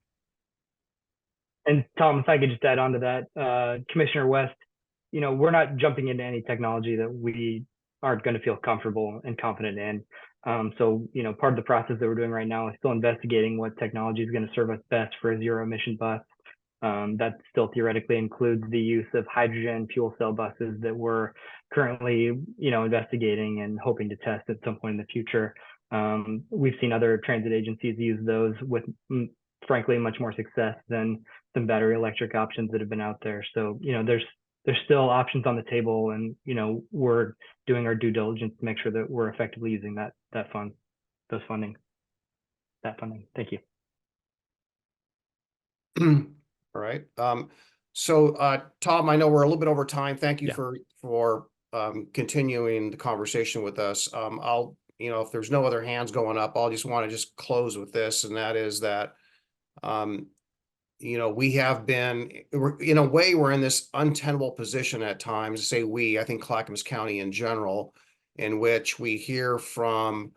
And Tom, if I could just add on to that, Commissioner West, we're not jumping into any technology that we aren't going to feel comfortable and confident in. So, part of the process that we're doing right now is still investigating what technology is going to serve us best for a zero emission bus. That still theoretically includes the use of hydrogen fuel cell buses that we're currently, investigating and hoping to test at some point in the future. We've seen other transit agencies use those with, frankly, much more success than some battery electric options that have been out there. So, there's still options on the table, and we're doing our due diligence to make sure that we're effectively using that funding. Thank you. All right. So Tom, I know we're a little bit over time. Thank you for continuing the conversation with us. I'll, if there's no other hands going up, I'll just close with this, and that is that we have been, in a way, we're in this untenable position at times. To say I think Clackamas County in general, in which we hear from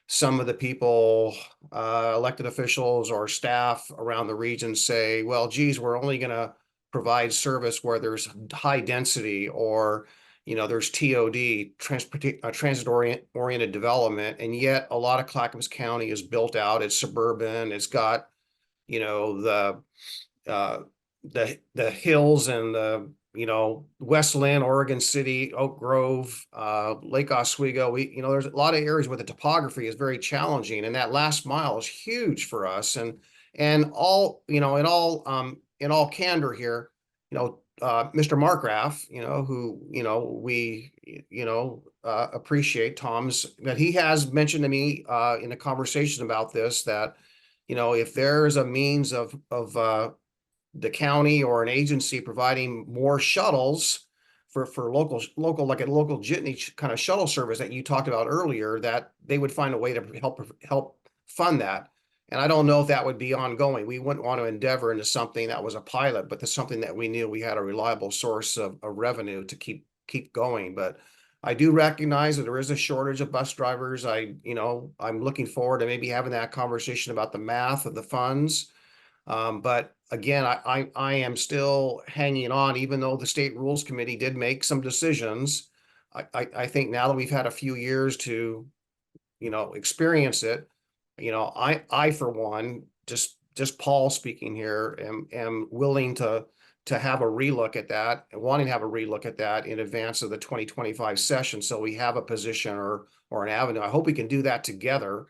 some of the people, elected officials or staff around the region say, well, geez, we're only going to provide service where there's high density, or, there's TOD, transit-oriented development. And yet a lot of Clackamas County is built out. It's suburban. It's got, the hills and the, Westland, Oregon City, Oak Grove, Lake Oswego. There's a lot of areas where the topography is very challenging, and that last mile is huge for us. And all, in all candor here, Mr. Markgraf, who, we, appreciate Tom's, that he has mentioned to me in a conversation about this, that, if there's a means of the county or an agency providing more shuttles for local, like a local jitney kind of shuttle service that you talked about earlier, that they would find a way to help fund that. And I don't know if that would be ongoing. We wouldn't want to endeavor into something that was a pilot, but that's something that we knew we had a reliable source of revenue to keep going. But I do recognize that there is a shortage of bus drivers. I'm looking forward to maybe having that conversation about the math of the funds. But again, I am still hanging on, even though the State Rules Committee did make some decisions. I think now that we've had a few years to, experience it, I for one, just Paul speaking here, am willing to have a relook at that, and wanting to have a relook at that in advance of the 2025 session, so we have a position or an avenue. I hope we can do that together,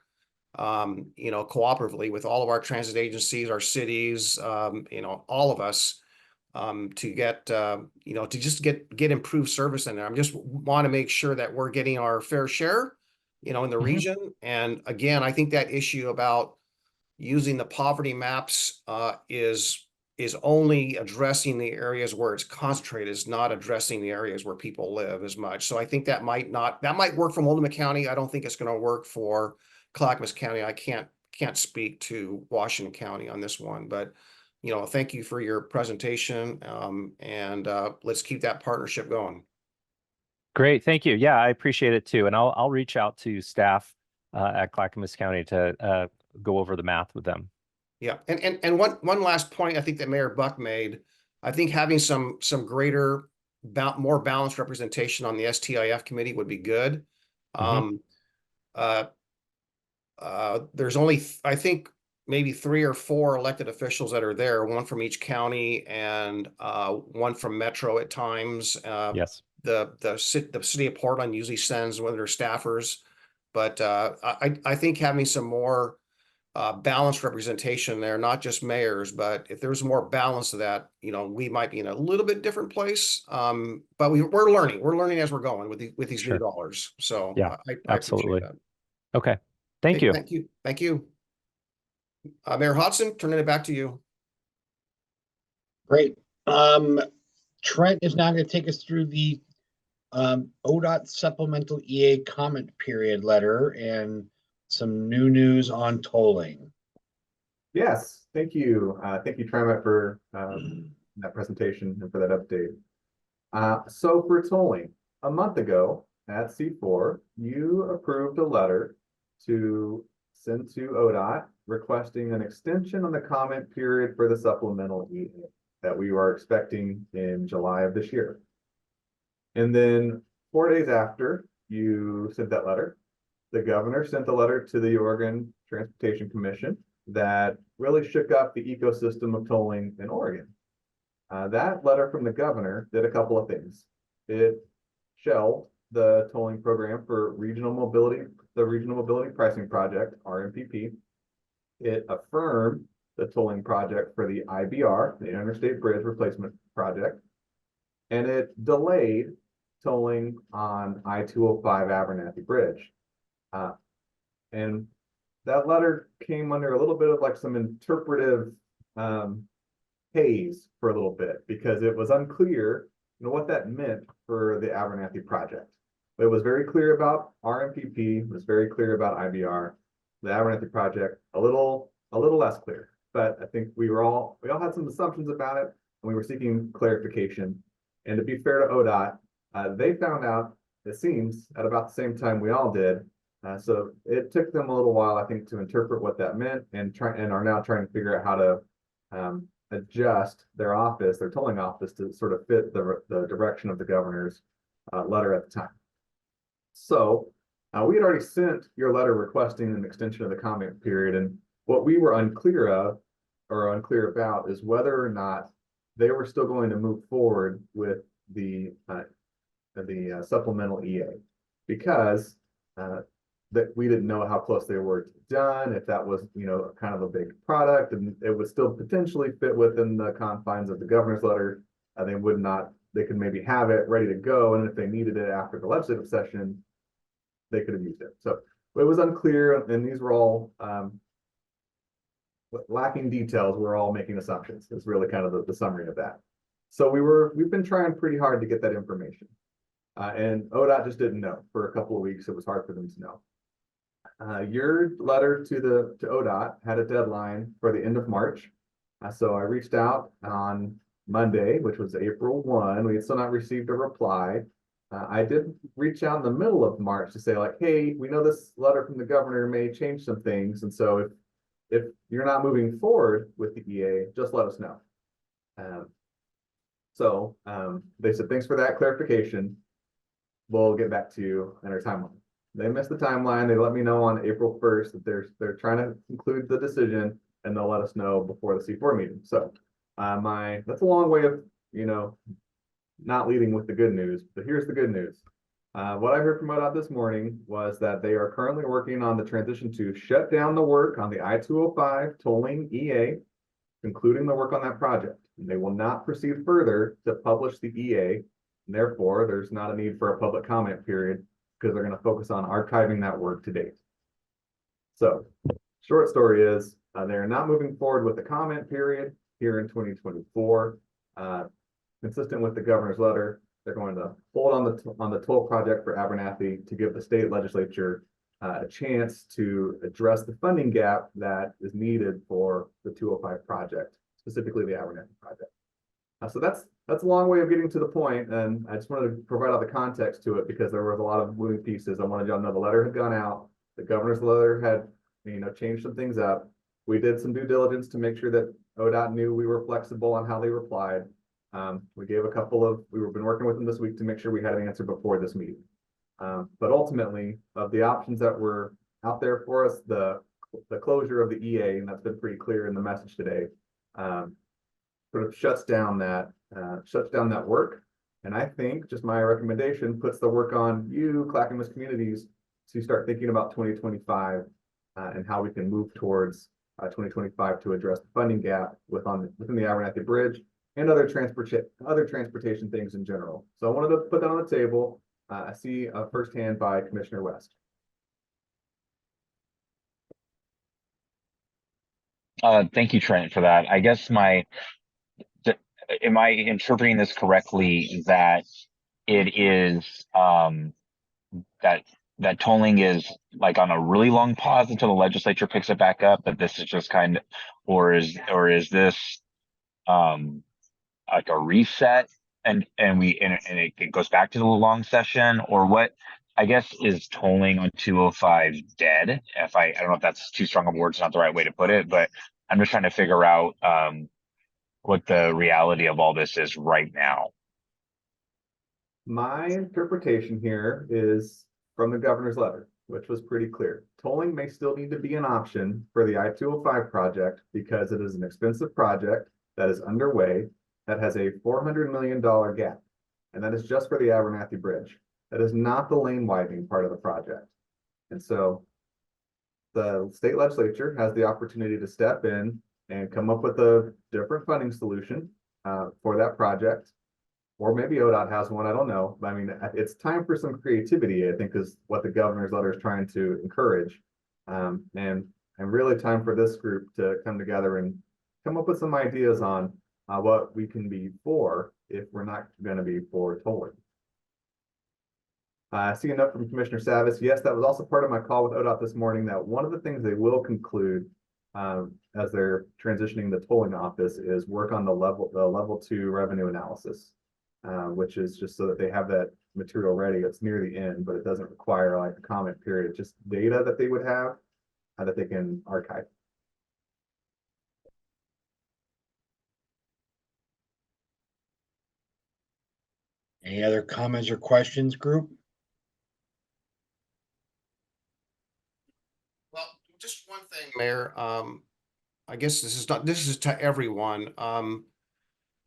cooperatively with all of our transit agencies, our cities, all of us, to get, to just get improved service in there. I just want to make sure that we're getting our fair share, in the region. And again, I think that issue about using the poverty maps is only addressing the areas where it's concentrated, is not addressing the areas where people live as much. So I think that might work for Multnomah County. I don't think it's going to work for Clackamas County. I can't speak to Washington County on this one, but thank you for your presentation, and let's keep that partnership going. Great, thank you. Yeah, I appreciate it too, and I'll reach out to staff at Clackamas County to go over the math with them. Yeah, and one last point I think that Mayor Buck made. I think having some greater, more balanced representation on the STIF committee would be good. There's only, I think, maybe 3 or 4 elected officials that are there, one from each county and one from Metro at times. Yes. The city of Portland usually sends one of their staffers, but I think having some more balanced representation there, not just mayors, but if there's more balance to that, we might be in a little bit different place. But we're learning as we're going with these new dollars. So yeah, I absolutely. appreciate that. Okay, thank you. Thank you. Mayor Hodson, turning it back to you. Great. Trent is now going to take us through the ODOT supplemental EA comment period letter and some new news on tolling. Yes, thank you. Thank you, TriMet, for that presentation and for that update. So for tolling, a month ago at C4, you approved a letter to send to ODOT requesting an extension on the comment period for the supplemental EA that we are expecting in July of this year. And then 4 days after you sent that letter, the governor sent a letter to the Oregon Transportation Commission that really shook up the ecosystem of tolling in Oregon. That letter from the governor did a couple of things. It shelved the tolling program for the Regional Mobility Pricing Project, RMPP. It affirmed the tolling project for the IBR, the Interstate Bridge Replacement Project, and it delayed tolling on I-205 Abernathy Bridge. And that letter came under a little bit of like some interpretive haze for a little bit, because it was unclear what that meant for the Abernathy project. It was very clear about RMPP, it was very clear about IBR. The Abernathy project, a little less clear. But I think we all had some assumptions about it, and we were seeking clarification. And to be fair to ODOT, they found out, it seems, at about the same time we all did. So it took them a little while, I think, to interpret what that meant, and are now trying to figure out how to adjust their tolling office, to sort of fit the direction of the governor's letter at the time. So we had already sent your letter requesting an extension of the comment period, and what we were unclear about is whether or not they were still going to move forward with the supplemental EA, because that we didn't know how close they were done, if that was, kind of a big product, and it would still potentially fit within the confines of the governor's letter. They could maybe have it ready to go, and if they needed it after the legislative session, they could have used it. So it was unclear, and these were all lacking details. We're all making assumptions. It's really kind of the summary of that. So we've been trying pretty hard to get that information. And ODOT just didn't know for a couple of weeks. It was hard for them to know. Your letter to ODOT had a deadline for the end of March. So I reached out on Monday, which was April 1. We had still not received a reply. I did reach out in the middle of March to say like, hey, we know this letter from the governor may change some things. And so if you're not moving forward with the EA, just let us know. They said, thanks for that clarification. We'll get back to you in our timeline. They missed the timeline. They let me know on April 1st that they're trying to conclude the decision and they'll let us know before the C4 meeting. So that's a long way of, not leading with the good news, but here's the good news. What I heard from ODOT this morning was that they are currently working on the transition to shut down the work on the I-205 tolling EA, concluding the work on that project. And they will not proceed further to publish the EA. And therefore, there's not a need for a public comment period because they're going to focus on archiving that work to date. So, short story is they're not moving forward with the comment period here in 2024. Consistent with the governor's letter, they're going to hold on the toll project for Abernathy to give the state legislature a chance to address the funding gap that is needed for the 205 project, specifically the Abernathy project. So that's a long way of getting to the point, and I just wanted to provide all the context to it because there was a lot of moving pieces. I wanted y'all to know the letter had gone out, the governor's letter had changed some things up. We did some due diligence to make sure that ODOT knew we were flexible on how they replied. We gave we've been working with them this week to make sure we had an answer before this meeting. But ultimately, of the options that were out there for us, the closure of the EA, and that's been pretty clear in the message today, sort of shuts down that work. And I think just my recommendation puts the work on you, Clackamas communities, to start thinking about 2025 and how we can move towards 2025 to address the funding gap within the Abernathy Bridge and other transportation things in general. So I wanted to put that on the table. I see firsthand by Commissioner West. Thank you, Trent, for that. I guess am I interpreting this correctly that it is that tolling is like on a really long pause until the legislature picks it back up, that this is just or is this like a reset and it goes back to the long session, or what? I guess is tolling on 205 dead? I don't know if that's too strong of words, not the right way to put it, but I'm just trying to figure out what the reality of all this is right now. My interpretation here is from the governor's letter, which was pretty clear. Tolling may still need to be an option for the I-205 project because it is an expensive project that is underway that has a $400 million gap. And that is just for the Abernathy Bridge. That is not the lane widening part of the project. And so the state legislature has the opportunity to step in and come up with a different funding solution for that project. Or maybe ODOT has one, I don't know. But I mean, it's time for some creativity, I think, is what the governor's letter is trying to encourage. And really time for this group to come together and come up with some ideas on what we can be for if we're not going to be for tolling. I see a note from Commissioner Savis. Yes, that was also part of my call with ODOT this morning, that one of the things they will conclude as they're transitioning the tolling office is work on the level 2 revenue analysis, which is just so that they have that material ready. It's near the end, but it doesn't require like a comment period, just data that they would have that they can archive. Any other comments or questions, group? Well, just one thing, Mayor. I guess this is to everyone.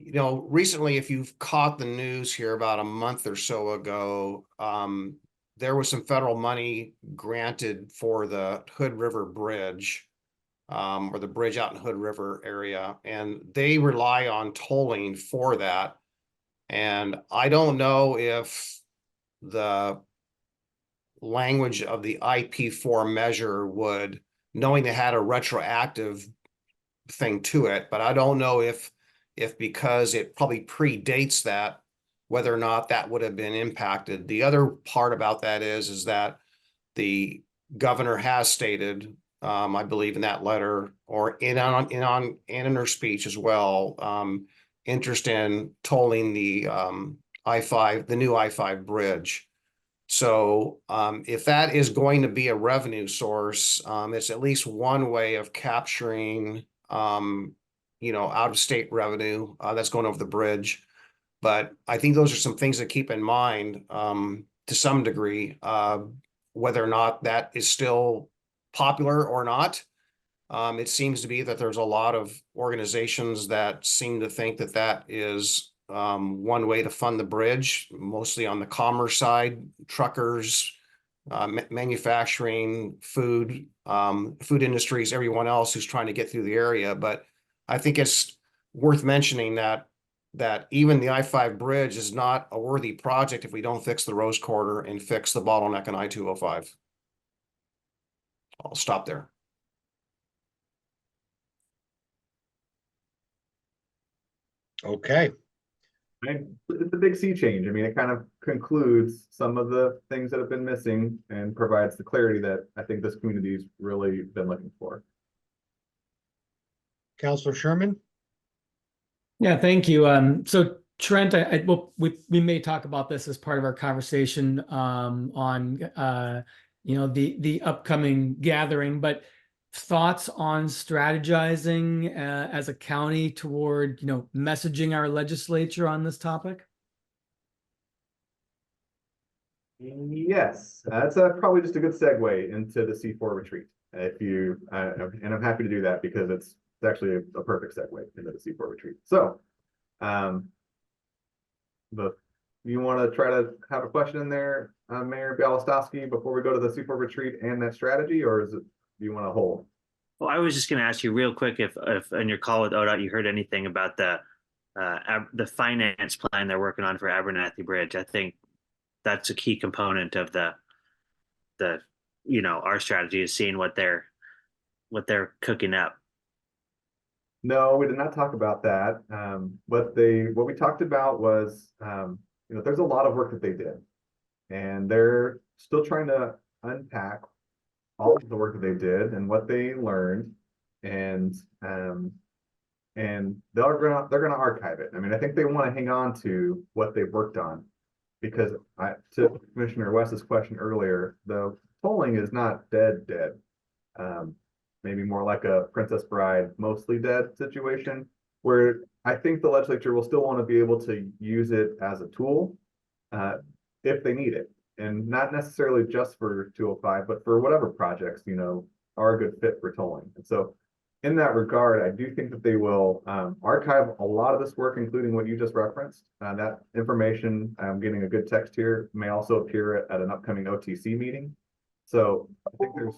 Recently, if you've caught the news here about a month or so ago, there was some federal money granted for the Hood River Bridge, or the bridge out in Hood River area, and they rely on tolling for that. And I don't know if the language of the IP4 measure would, knowing they had a retroactive thing to it, but I don't know if because it probably predates that, whether or not that would have been impacted. The other part about that is that the governor has stated, I believe in that letter or in her speech as well, interest in tolling the I-5, the new I-5 bridge. So if that is going to be a revenue source, it's at least one way of capturing, out of state revenue that's going over the bridge. But I think those are some things to keep in mind to some degree, whether or not that is still popular or not. It seems to be that there's a lot of organizations that seem to think that that is one way to fund the bridge, mostly on the commerce side, truckers, manufacturing, food industries, everyone else who's trying to get through the area. But I think it's worth mentioning that even the I-5 bridge is not a worthy project if we don't fix the Rose Quarter and fix the bottleneck on I-205. I'll stop there. Okay. It's a big sea change. I mean, it kind of concludes some of the things that have been missing and provides the clarity that I think this community's really been looking for. Councilor Sherman? Yeah, thank you. So Trent, we may talk about this as part of our conversation on the upcoming gathering, but thoughts on strategizing as a county toward messaging our legislature on this topic? Yes, that's probably just a good segue into the C4 retreat. If you and I'm happy to do that because it's actually a perfect segue into the C4 retreat. So, you want to try to have a question in there, Mayor Bialostowski, before we go to the C4 retreat and that strategy, or do you want to hold? Well, I was just going to ask you real quick if in your call with ODOT you heard anything about the finance plan they're working on for Abernathy Bridge. I think that's a key component of the our strategy is seeing what they're cooking up. No, we did not talk about that. What we talked about was, there's a lot of work that they did, and they're still trying to unpack all of the work that they did and what they learned, and they're gonna archive it. I mean, I think they want to hang on to what they've worked on, because to Commissioner West's question earlier, the tolling is not dead. Maybe more like a Princess Bride, mostly dead situation, where I think the legislature will still want to be able to use it as a tool if they need it, and not necessarily just for 205, but for whatever projects are a good fit for tolling. And so, in that regard, I do think that they will archive a lot of this work, including what you just referenced. That information, I'm getting a good text here, may also appear at an upcoming OTC meeting. So I think there's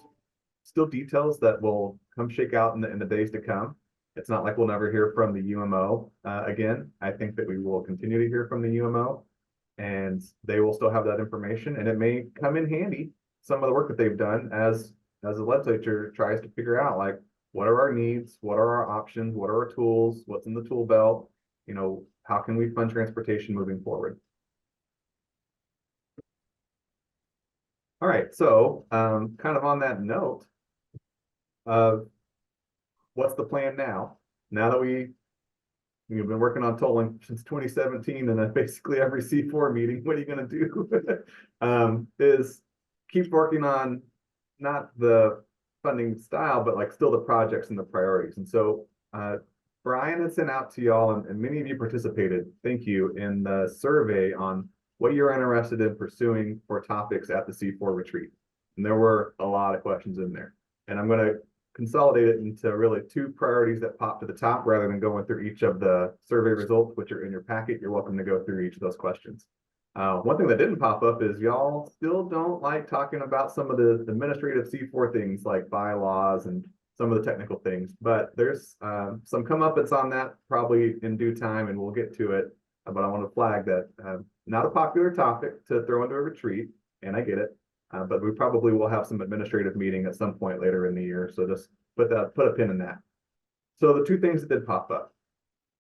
still details that will come shake out in the days to come. It's not like we'll never hear from the UMO again. I think that we will continue to hear from the UMO, and they will still have that information, and it may come in handy, some of the work that they've done as the legislature tries to figure out, like, what are our needs, what are our options, what are our tools, what's in the tool belt, how can we fund transportation moving forward. All right, so kind of on that note, what's the plan now? Now that we've been working on tolling since 2017, and then basically every C4 meeting, what are you going to do? Is keep working on not the funding style, but like still the projects and the priorities. And so Brian had sent out to y'all, and many of you participated, thank you, in the survey on what you're interested in pursuing for topics at the C4 retreat. And there were a lot of questions in there. And I'm going to consolidate it into really two priorities that pop to the top rather than going through each of the survey results, which are in your packet. You're welcome to go through each of those questions. One thing that didn't pop up is y'all still don't like talking about some of the administrative C4 things like bylaws and some of the technical things, but there's some comeuppance on that probably in due time, and we'll get to it. But I want to flag that not a popular topic to throw into a retreat, and I get it. But we probably will have some administrative meeting at some point later in the year. So just put a pin in that. So the two things that did pop up.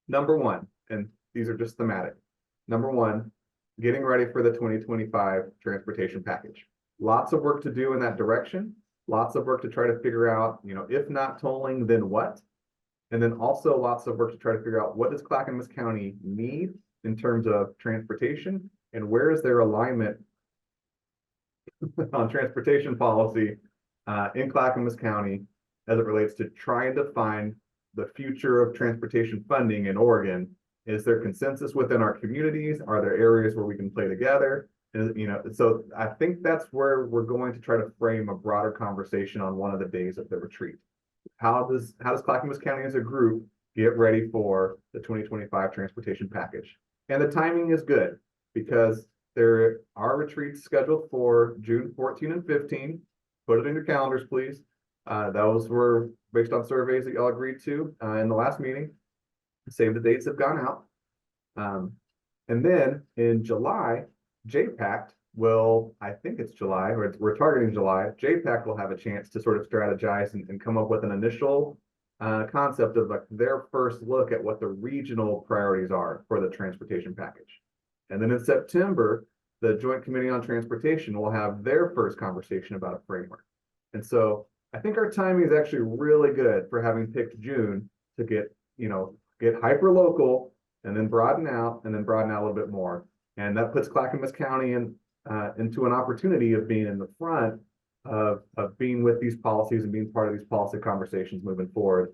Number one, and these are just thematic. Number one, getting ready for the 2025 transportation package. lots of work to do in that direction. Lots of work to try to figure out, if not tolling, then what? And then also lots of work to try to figure out what does Clackamas County need in terms of transportation, and where is their alignment on transportation policy in Clackamas County as it relates to trying to find the future of transportation funding in Oregon. Is there consensus within our communities? Are there areas where we can play together? So I think that's where we're going to try to frame a broader conversation on one of the days of the retreat. How does Clackamas County as a group get ready for the 2025 transportation package? And the timing is good because there are retreats scheduled for June 14 and 15. Put it in your calendars, please. Those were based on surveys that y'all agreed to in the last meeting. Save the dates have gone out. And then in July, JPAC will, I think it's July, or we're targeting July, JPAC will have a chance to sort of strategize and come up with an initial concept of like their first look at what the regional priorities are for the transportation package. And then in September, the Joint Committee on Transportation will have their first conversation about a framework. And so I think our timing is actually really good for having picked June to get hyper local and then broaden out a little bit more. And that puts Clackamas County into an opportunity of being in the front of being with these policies and being part of these policy conversations moving forward.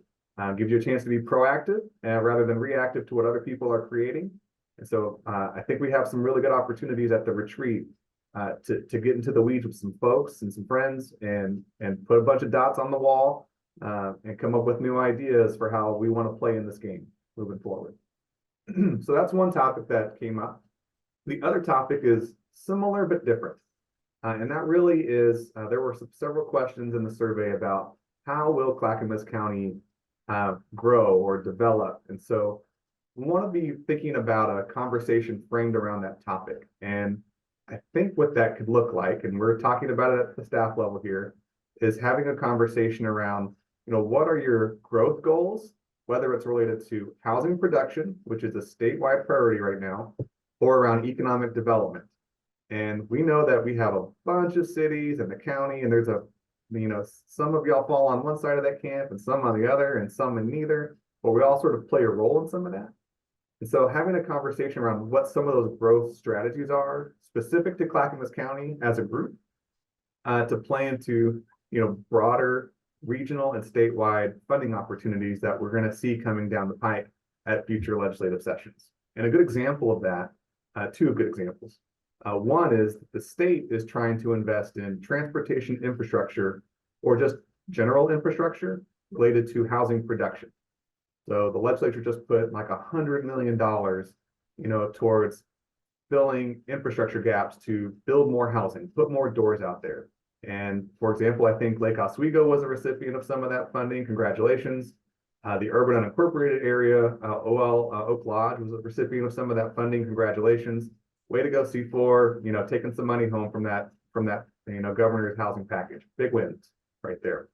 Gives you a chance to be proactive rather than reactive to what other people are creating. And so I think we have some really good opportunities at the retreat to get into the weeds with some folks and some friends and put a bunch of dots on the wall and come up with new ideas for how we want to play in this game moving forward. So that's one topic that came up. The other topic is similar but different. And that really is, there were several questions in the survey about how will Clackamas County grow or develop. And so we want to be thinking about a conversation framed around that topic. And I think what that could look like, and we're talking about it at the staff level here, is having a conversation around, what are your growth goals, whether it's related to housing production, which is a statewide priority right now, or around economic development. And we know that we have a bunch of cities in the county, and there's some of y'all fall on one side of that camp and some on the other and some in neither, but we all sort of play a role in some of that. And so having a conversation around what some of those growth strategies are specific to Clackamas County as a group to play into, broader regional and statewide funding opportunities that we're going to see coming down the pipe at future legislative sessions. And a good example of that, two good examples. One is the state is trying to invest in transportation infrastructure or just general infrastructure related to housing production. So the legislature just put like $100 million, towards filling infrastructure gaps to build more housing, put more doors out there. And for example, I think Lake Oswego was a recipient of some of that funding. Congratulations. The urban unincorporated area, Oak Lodge was a recipient of some of that funding. Congratulations. Way to go, C4, taking some money home from that, governor's housing package. Big wins right there.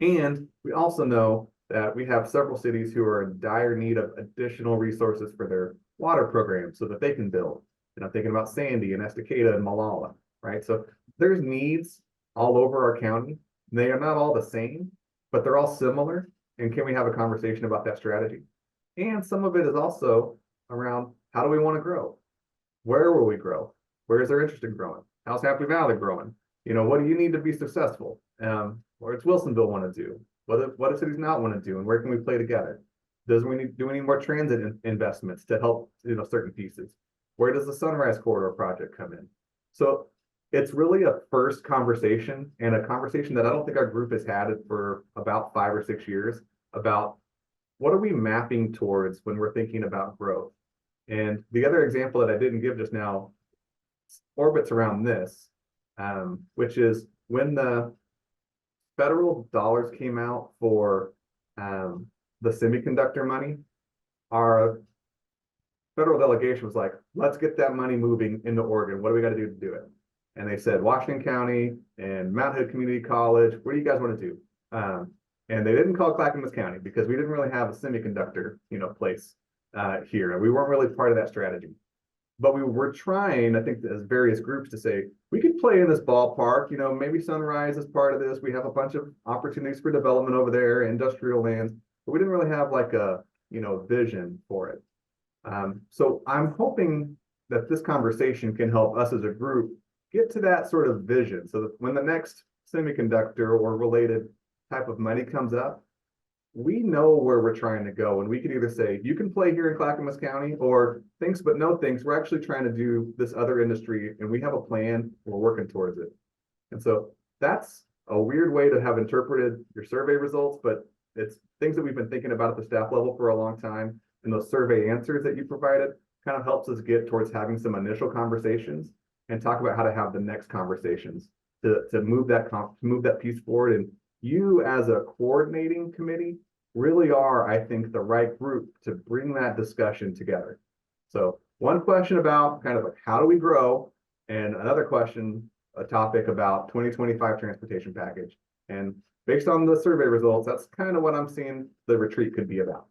And we also know that we have several cities who are in dire need of additional resources for their water programs so that they can build. And I'm thinking about Sandy and Estacada and Malala, right? So there's needs all over our county. They are not all the same, but they're all similar. And can we have a conversation about that strategy? And some of it is also around how do we want to grow? Where will we grow? Where is there interest in growing? How's Happy Valley growing? What do you need to be successful? What does Wilsonville want to do? What do cities not want to do? And where can we play together? Do we need more transit investments to help, certain pieces? Where does the Sunrise Corridor project come in? So it's really a first conversation, and a conversation that I don't think our group has had for about 5 or 6 years about what are we mapping towards when we're thinking about growth. And the other example that I didn't give just now orbits around this, which is when the federal dollars came out for the semiconductor money, our federal delegation was like, let's get that money moving into Oregon. What do we got to do to do it? And they said, Washington County and Mount Hood Community College, what do you guys want to do? And they didn't call Clackamas County because we didn't really have a semiconductor, place here. And we weren't really part of that strategy. but we were trying, I think, as various groups to say, we could play in this ballpark, maybe Sunrise is part of this. We have a bunch of opportunities for development over there, industrial lands, but we didn't really have like a, vision for it. So I'm hoping that this conversation can help us as a group get to that sort of vision so that when the next semiconductor or related type of money comes up, we know where we're trying to go, and we can either say you can play here in Clackamas County, or thanks but no thanks, we're actually trying to do this other industry and we have a plan, we're working towards it. And so that's a weird way to have interpreted your survey results, but it's things that we've been thinking about at the staff level for a long time, and those survey answers that you provided kind of helps us get towards having some initial conversations and talk about how to have the next conversations to move that piece forward. And you as a coordinating committee really are, I think, the right group to bring that discussion together. So one question about kind of like how do we grow, and another question, a topic about 2025 transportation package. And based on the survey results, that's kind of what I'm seeing the retreat could be about.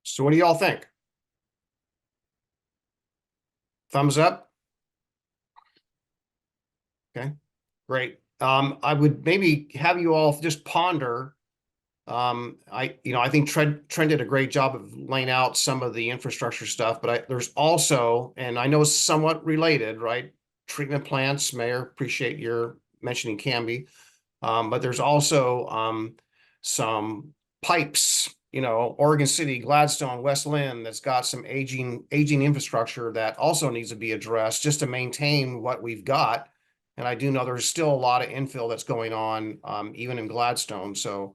So what do y'all think? Thumbs up? Okay, great. I would maybe have you all just ponder. I think Trent did a great job of laying out some of the infrastructure stuff, but there's also, and I know it's somewhat related, right? Treatment plants, Mayor, appreciate your mentioning Canby. But there's also some pipes, Oregon City, Gladstone, West Lynn, that's got some aging infrastructure that also needs to be addressed just to maintain what we've got. And I do know there's still a lot of infill that's going on, even in Gladstone. So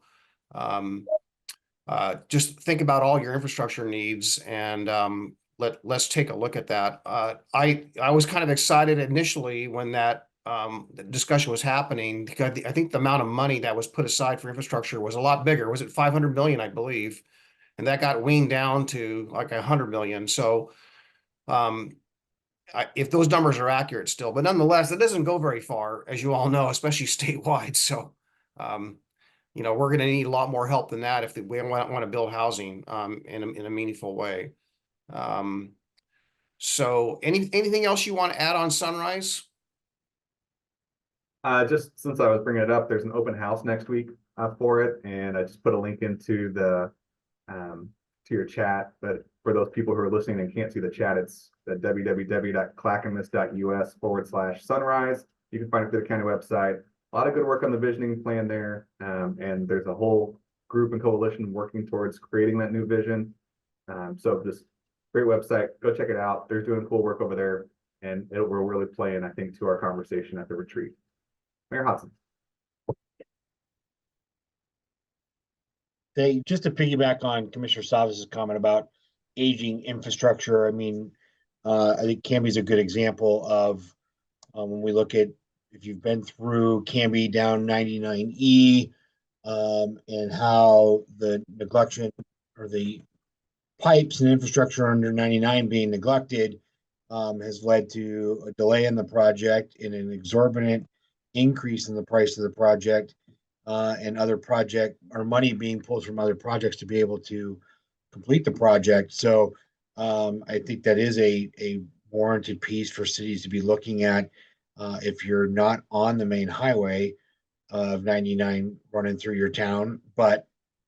just think about all your infrastructure needs, and let's take a look at that. I was kind of excited initially when that the discussion was happening, because I think the amount of money that was put aside for infrastructure was a lot bigger. Was it 500 million, I believe, and that got weaned down to like 100 million. So if those numbers are accurate still, but nonetheless, it doesn't go very far, as you all know, especially statewide. So we're going to need a lot more help than that if we want to build housing in a meaningful way. So anything else you want to add on Sunrise? Just since I was bringing it up, there's an open house next week for it, and I just put a link into the to your chat. But for those people who are listening and can't see the chat, it's at www.clackamas.us/sunrise. You can find it through the county website. A lot of good work on the visioning plan there, and there's a whole group and coalition working towards creating that new vision. So just great website. Go check it out. They're doing cool work over there, and it will really play in, I think, to our conversation at the retreat. Mayor Hodson. Just to piggyback on Commissioner Savas's comment about aging infrastructure, I mean, I think Canby's a good example of when we look at, if you've been through Canby down 99E, and how the neglection or the pipes and infrastructure under 99 being neglected has led to a delay in the project and an exorbitant increase in the price of the project, and other project or money being pulled from other projects to be able to complete the project. So I think that is a warranted piece for cities to be looking at. If you're not on the main highway of 99 running through your town, but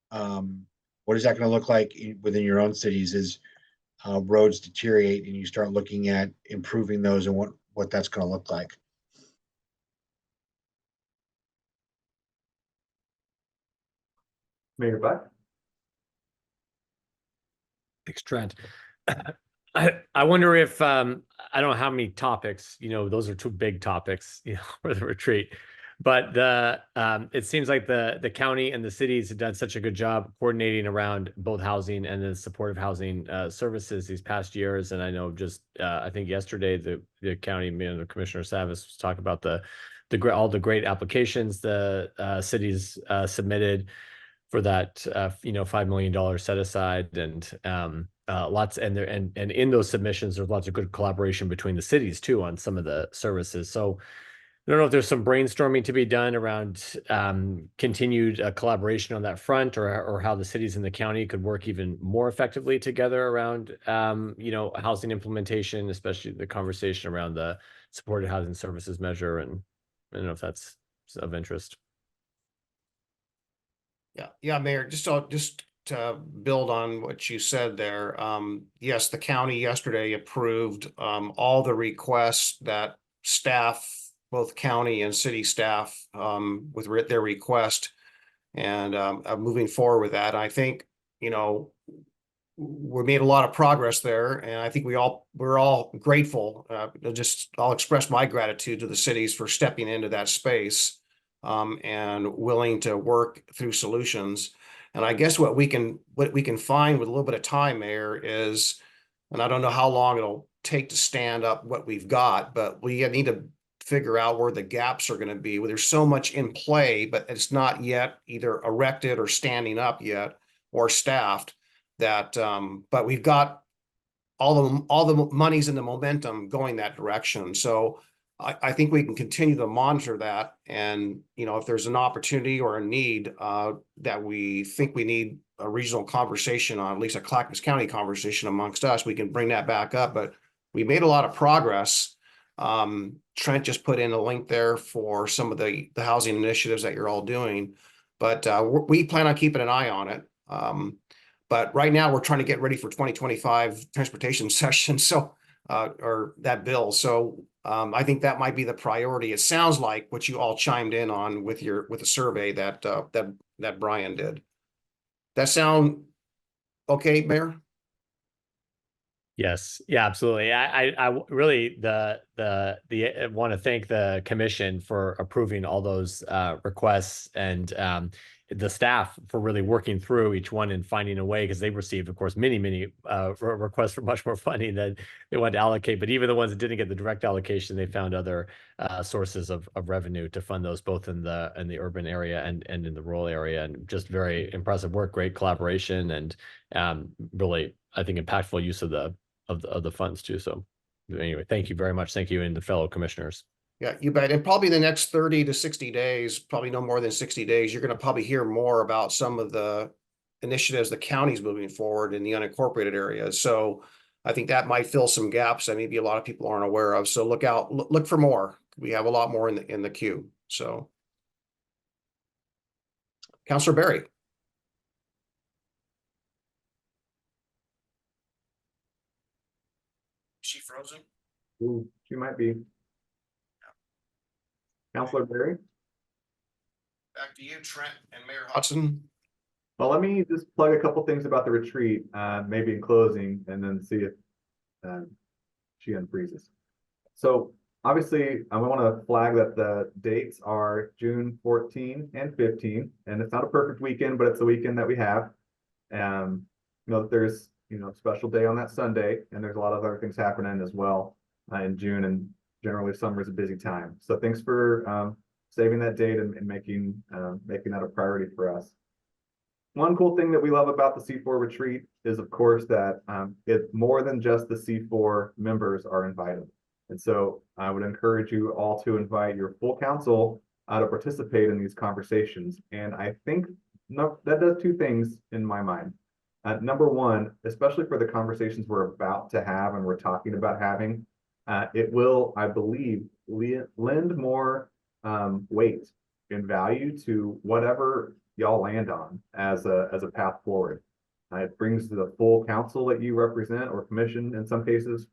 what is that going to look like within your own cities as roads deteriorate and you start looking at improving those, and what that's going to look like. Mayor Buck. Thanks, Trent. I wonder if I don't know how many topics, those are two big topics, for the retreat. But it seems like the county and the cities have done such a good job coordinating around both housing and the supportive housing services these past years. And I know just I think yesterday the county Commissioner Savas was talking about all the great applications the cities submitted for that $5 million set aside, and lots, and in those submissions there's lots of good collaboration between the cities too on some of the services. So I don't know if there's some brainstorming to be done around continued collaboration on that front, or how the cities and the county could work even more effectively together around housing implementation, especially the conversation around the supported housing services measure. And I don't know if that's of interest. Yeah, Mayor, just to build on what you said there. Yes, the county yesterday approved all the requests that staff, both county and city staff, with their request, and moving forward with that. I think, we made a lot of progress there, and I think we're all grateful. I'll express my gratitude to the cities for stepping into that space, and willing to work through solutions. And I guess what we can find with a little bit of time, Mayor, is, and I don't know how long it'll take to stand up what we've got, but we need to figure out where the gaps are going to be. There's so much in play, but it's not yet either erected or standing up yet or staffed. But we've got all the monies and the momentum going that direction. So I think we can continue to monitor that, and if there's an opportunity or a need that we think we need a regional conversation on, at least a Clackamas County conversation amongst us, we can bring that back up. But we made a lot of progress. Trent just put in a link there for some of the housing initiatives that you're all doing, but we plan on keeping an eye on it. But right now we're trying to get ready for 2025 transportation session. So, or that bill. So, I think that might be the priority. It sounds like what you all chimed in on with the survey that Brian did. That sound okay, Mayor? Yes, yeah, absolutely. I really want to thank the commission for approving all those requests, and the staff for really working through each one and finding a way, because they received, of course, many requests for much more funding than they wanted to allocate. But even the ones that didn't get the direct allocation, they found other sources of revenue to fund those, both in the urban area and in the rural area. And just very impressive work, great collaboration, and really, I think, impactful use of the funds too. So anyway, thank you very much. Thank you, and the fellow commissioners. Yeah, you bet. And probably the next 30 to 60 days, probably no more than 60 days, you're going to probably hear more about some of the initiatives the county's moving forward in the unincorporated areas. So I think that might fill some gaps that maybe a lot of people aren't aware of. So look for more. We have a lot more in the queue. So, Councilor Berry. Is she frozen? Ooh, she might be. Councilor Berry? Back to you, Trent and Mayor Hudson. Well, let me just plug a couple things about the retreat, maybe in closing, and then see if she unfreezes. So obviously, I want to flag that the dates are June 14 and 15, and it's not a perfect weekend, but it's the weekend that we have. There's a special day on that Sunday, and there's a lot of other things happening as well in June, and generally summer is a busy time. So thanks for saving that date and making that a priority for us. One cool thing that we love about the C4 retreat is, of course, that it's more than just the C4 members are invited. And so I would encourage you all to invite your full council to participate in these conversations. And I think that does two things in my mind. Number one, especially for the conversations we're about to have and we're talking about having, it will, I believe, lend more weight and value to whatever y'all land on as a path forward. It brings the full council that you represent, or commission in some cases,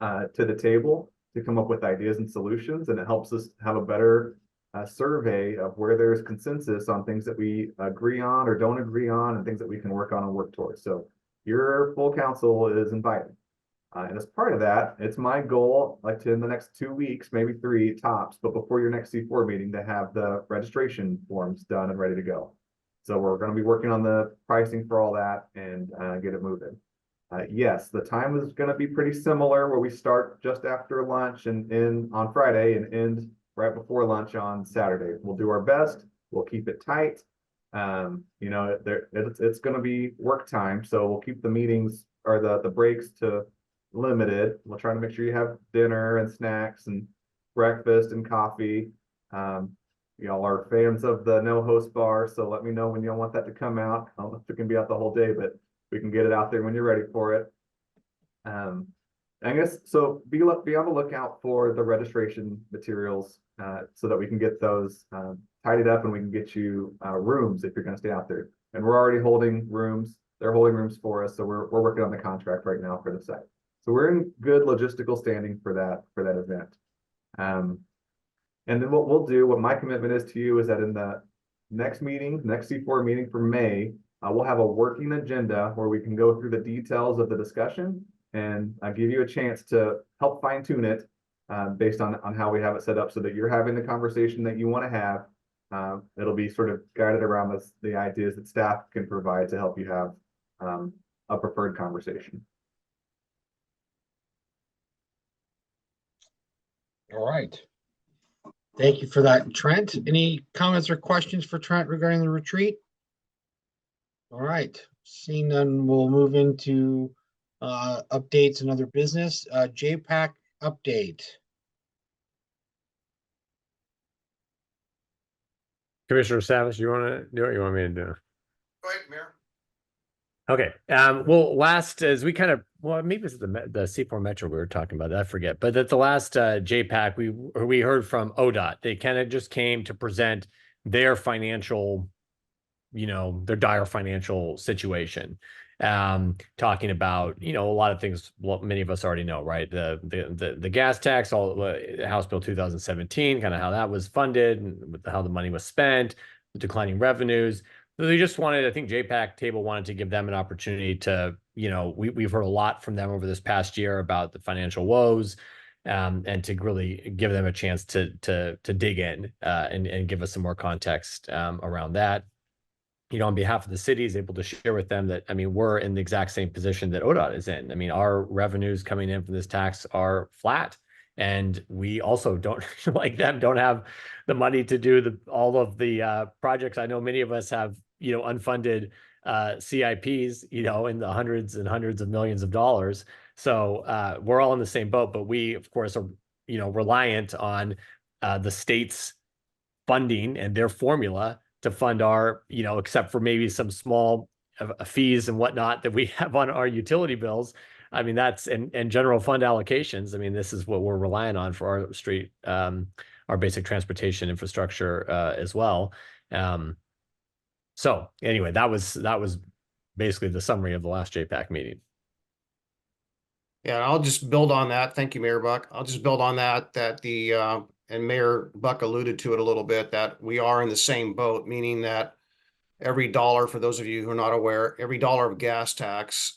to the table to come up with ideas and solutions, and it helps us have a better survey of where there's consensus on things that we agree on or don't agree on, and things that we can work on and work towards. So your full council is invited. And as part of that, it's my goal, like, to in the next 2 weeks, maybe 3 tops, but before your next C4 meeting, to have the registration forms done and ready to go. So we're going to be working on the pricing for all that and get it moving. Yes, the time is going to be pretty similar, where we start just after lunch and end on Friday and end right before lunch on Saturday. We'll do our best. We'll keep it tight. It's going to be work time, so we'll keep the meetings or the breaks to limited. We'll try to make sure you have dinner and snacks, and breakfast and coffee. Y'all are fans of the no host bar, so let me know when y'all want that to come out. I don't know if it can be out the whole day, but we can get it out there when you're ready for it. I guess so. Be on the lookout for the registration materials so that we can get those tidied up and we can get you rooms if you're going to stay out there. And we're already holding rooms. They're holding rooms for us, so we're working on the contract right now for the site. So we're in good logistical standing for that event. And then what my commitment is to you is that in the next C4 meeting for May, we'll have a working agenda where we can go through the details of the discussion and give you a chance to help fine tune it based on how we have it set up so that you're having the conversation that you want to have. It'll be sort of guided around the ideas that staff can provide to help you have a preferred conversation. All right. Thank you for that, Trent. Any comments or questions for Trent regarding the retreat? All right. Seeing none, we'll move into updates and other business. JPAC update. Commissioner Savage, you want to do what you want me to do? Go ahead, Mayor. Okay. As we kind of, maybe it's the C4 Metro we were talking about. I forget. But at the last JPAC, we heard from ODOT. They kind of just came to present their financial, their dire financial situation. Talking about, a lot of things. Well, many of us already know, right? The gas tax, House Bill 2017, kind of how that was funded and how the money was spent, the declining revenues. They just wanted, I think JPAC table wanted to give them an opportunity to, we've heard a lot from them over this past year about the financial woes, and to really give them a chance to dig in and give us some more context around that. On behalf of the city, is able to share with them that, we're in the exact same position that ODOT is in. Our revenues coming in from this tax are flat. And we also don't, like them, don't have the money to do all of the projects. I know many of us have, unfunded CIPs, in the hundreds and hundreds of millions of dollars. So we're all in the same boat, but we, of course, are, reliant on the state's funding and their formula to fund our, except for maybe some small fees and whatnot that we have on our utility bills. That's and general fund allocations. This is what we're relying on for our street, our basic transportation infrastructure as well. So anyway, that was basically the summary of the last JPAC meeting. Yeah, I'll just build on that. Thank you, Mayor Buck. I'll just build on that and Mayor Buck alluded to it a little bit, that we are in the same boat, meaning that every dollar, for those of you who are not aware, every dollar of gas tax,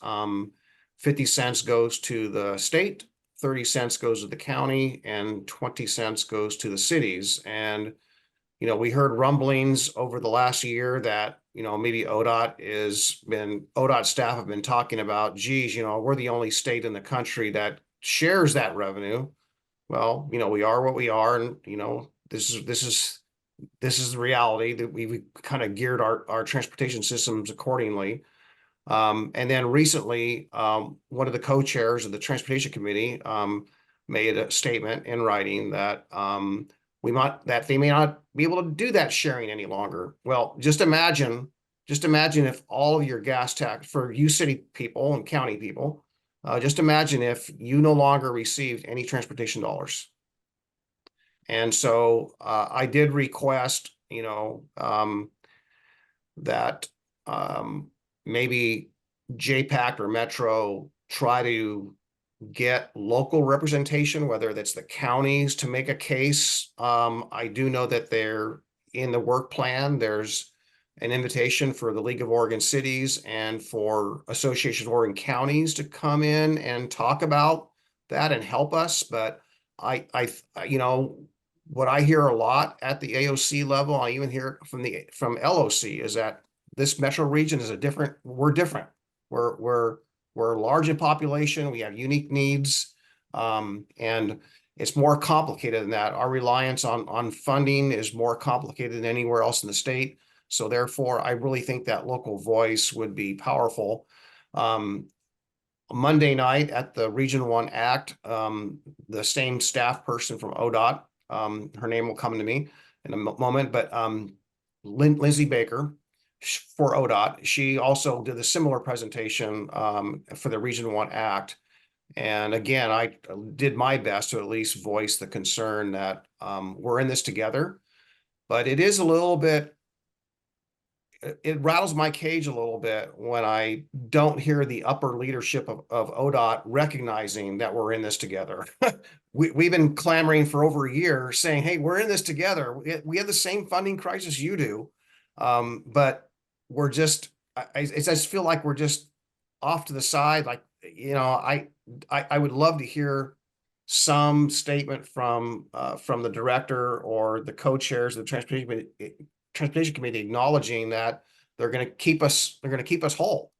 50 cents goes to the state, 30 cents goes to the county, and 20 cents goes to the cities. And, we heard rumblings over the last year that, maybe ODOT staff have been talking about, geez, we're the only state in the country that shares that revenue. Well, we are what we are, and this is the reality that we kind of geared our transportation systems accordingly. And then recently, one of the co-chairs of the Transportation Committee made a statement in writing that they may not be able to do that sharing any longer. Well, just imagine if all of your gas tax for you city people and county people. Just imagine if you no longer received any transportation dollars. And so I did request, that maybe JPAC or Metro try to get local representation, whether that's the counties to make a case. I do know that they're in the work plan. There's an invitation for the League of Oregon Cities and for Association of Oregon Counties to come in and talk about that and help us. But what I hear a lot at the AOC level, I even hear it from LOC, is that this metro region is we're different. We're large in population. We have unique needs, and it's more complicated than that. Our reliance on funding is more complicated than anywhere else in the state. So therefore, I really think that local voice would be powerful. Monday night at the Region 1 Act, the same staff person from ODOT Her name will come to me in a moment, but Lindsay Baker for ODOT. She also did a similar presentation for the Region 1 Act. And again, I did my best to at least voice the concern that we're in this together, but it is a little bit, it rattles my cage a little bit when I don't hear the upper leadership of ODOT recognizing that we're in this together. We've been clamoring for over a year saying, hey, we're in this together. We have the same funding crisis you do. But we're just, I just feel like we're just off to the side. Like, you know, I would love to hear some statement from the director or the co-chairs of the transportation committee acknowledging that they're going to keep us whole.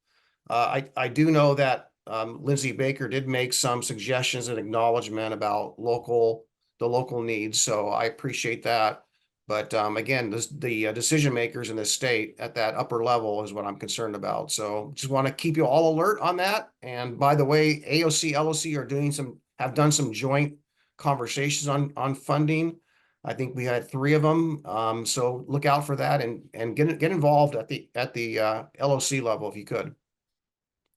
I do know that Lindsay Baker did make some suggestions and acknowledgement about the local needs, so I appreciate that. But again, the decision makers in the state at that upper level is what I'm concerned about. So just want to keep you all alert on that. And by the way, AOC, LOC have done some joint conversations on funding. I think we had 3 of them. So look out for that and get involved at the LOC level if you could.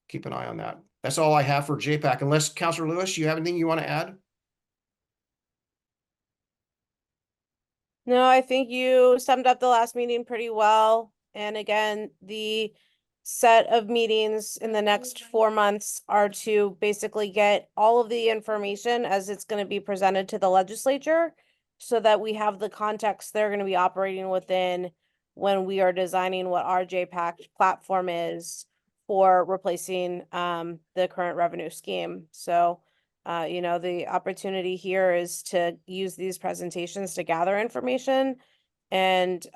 Keep an eye on that. That's all I have for JPAC. Unless Councilor Lewis, you have anything you want to add? No, I think you summed up the last meeting pretty well. And again, the set of meetings in the next 4 months are to basically get all of the information as it's going to be presented to the legislature so that we have the context they're going to be operating within when we are designing what our JPAC platform is for replacing the current revenue scheme. So you know, the opportunity here is to use these presentations to gather information and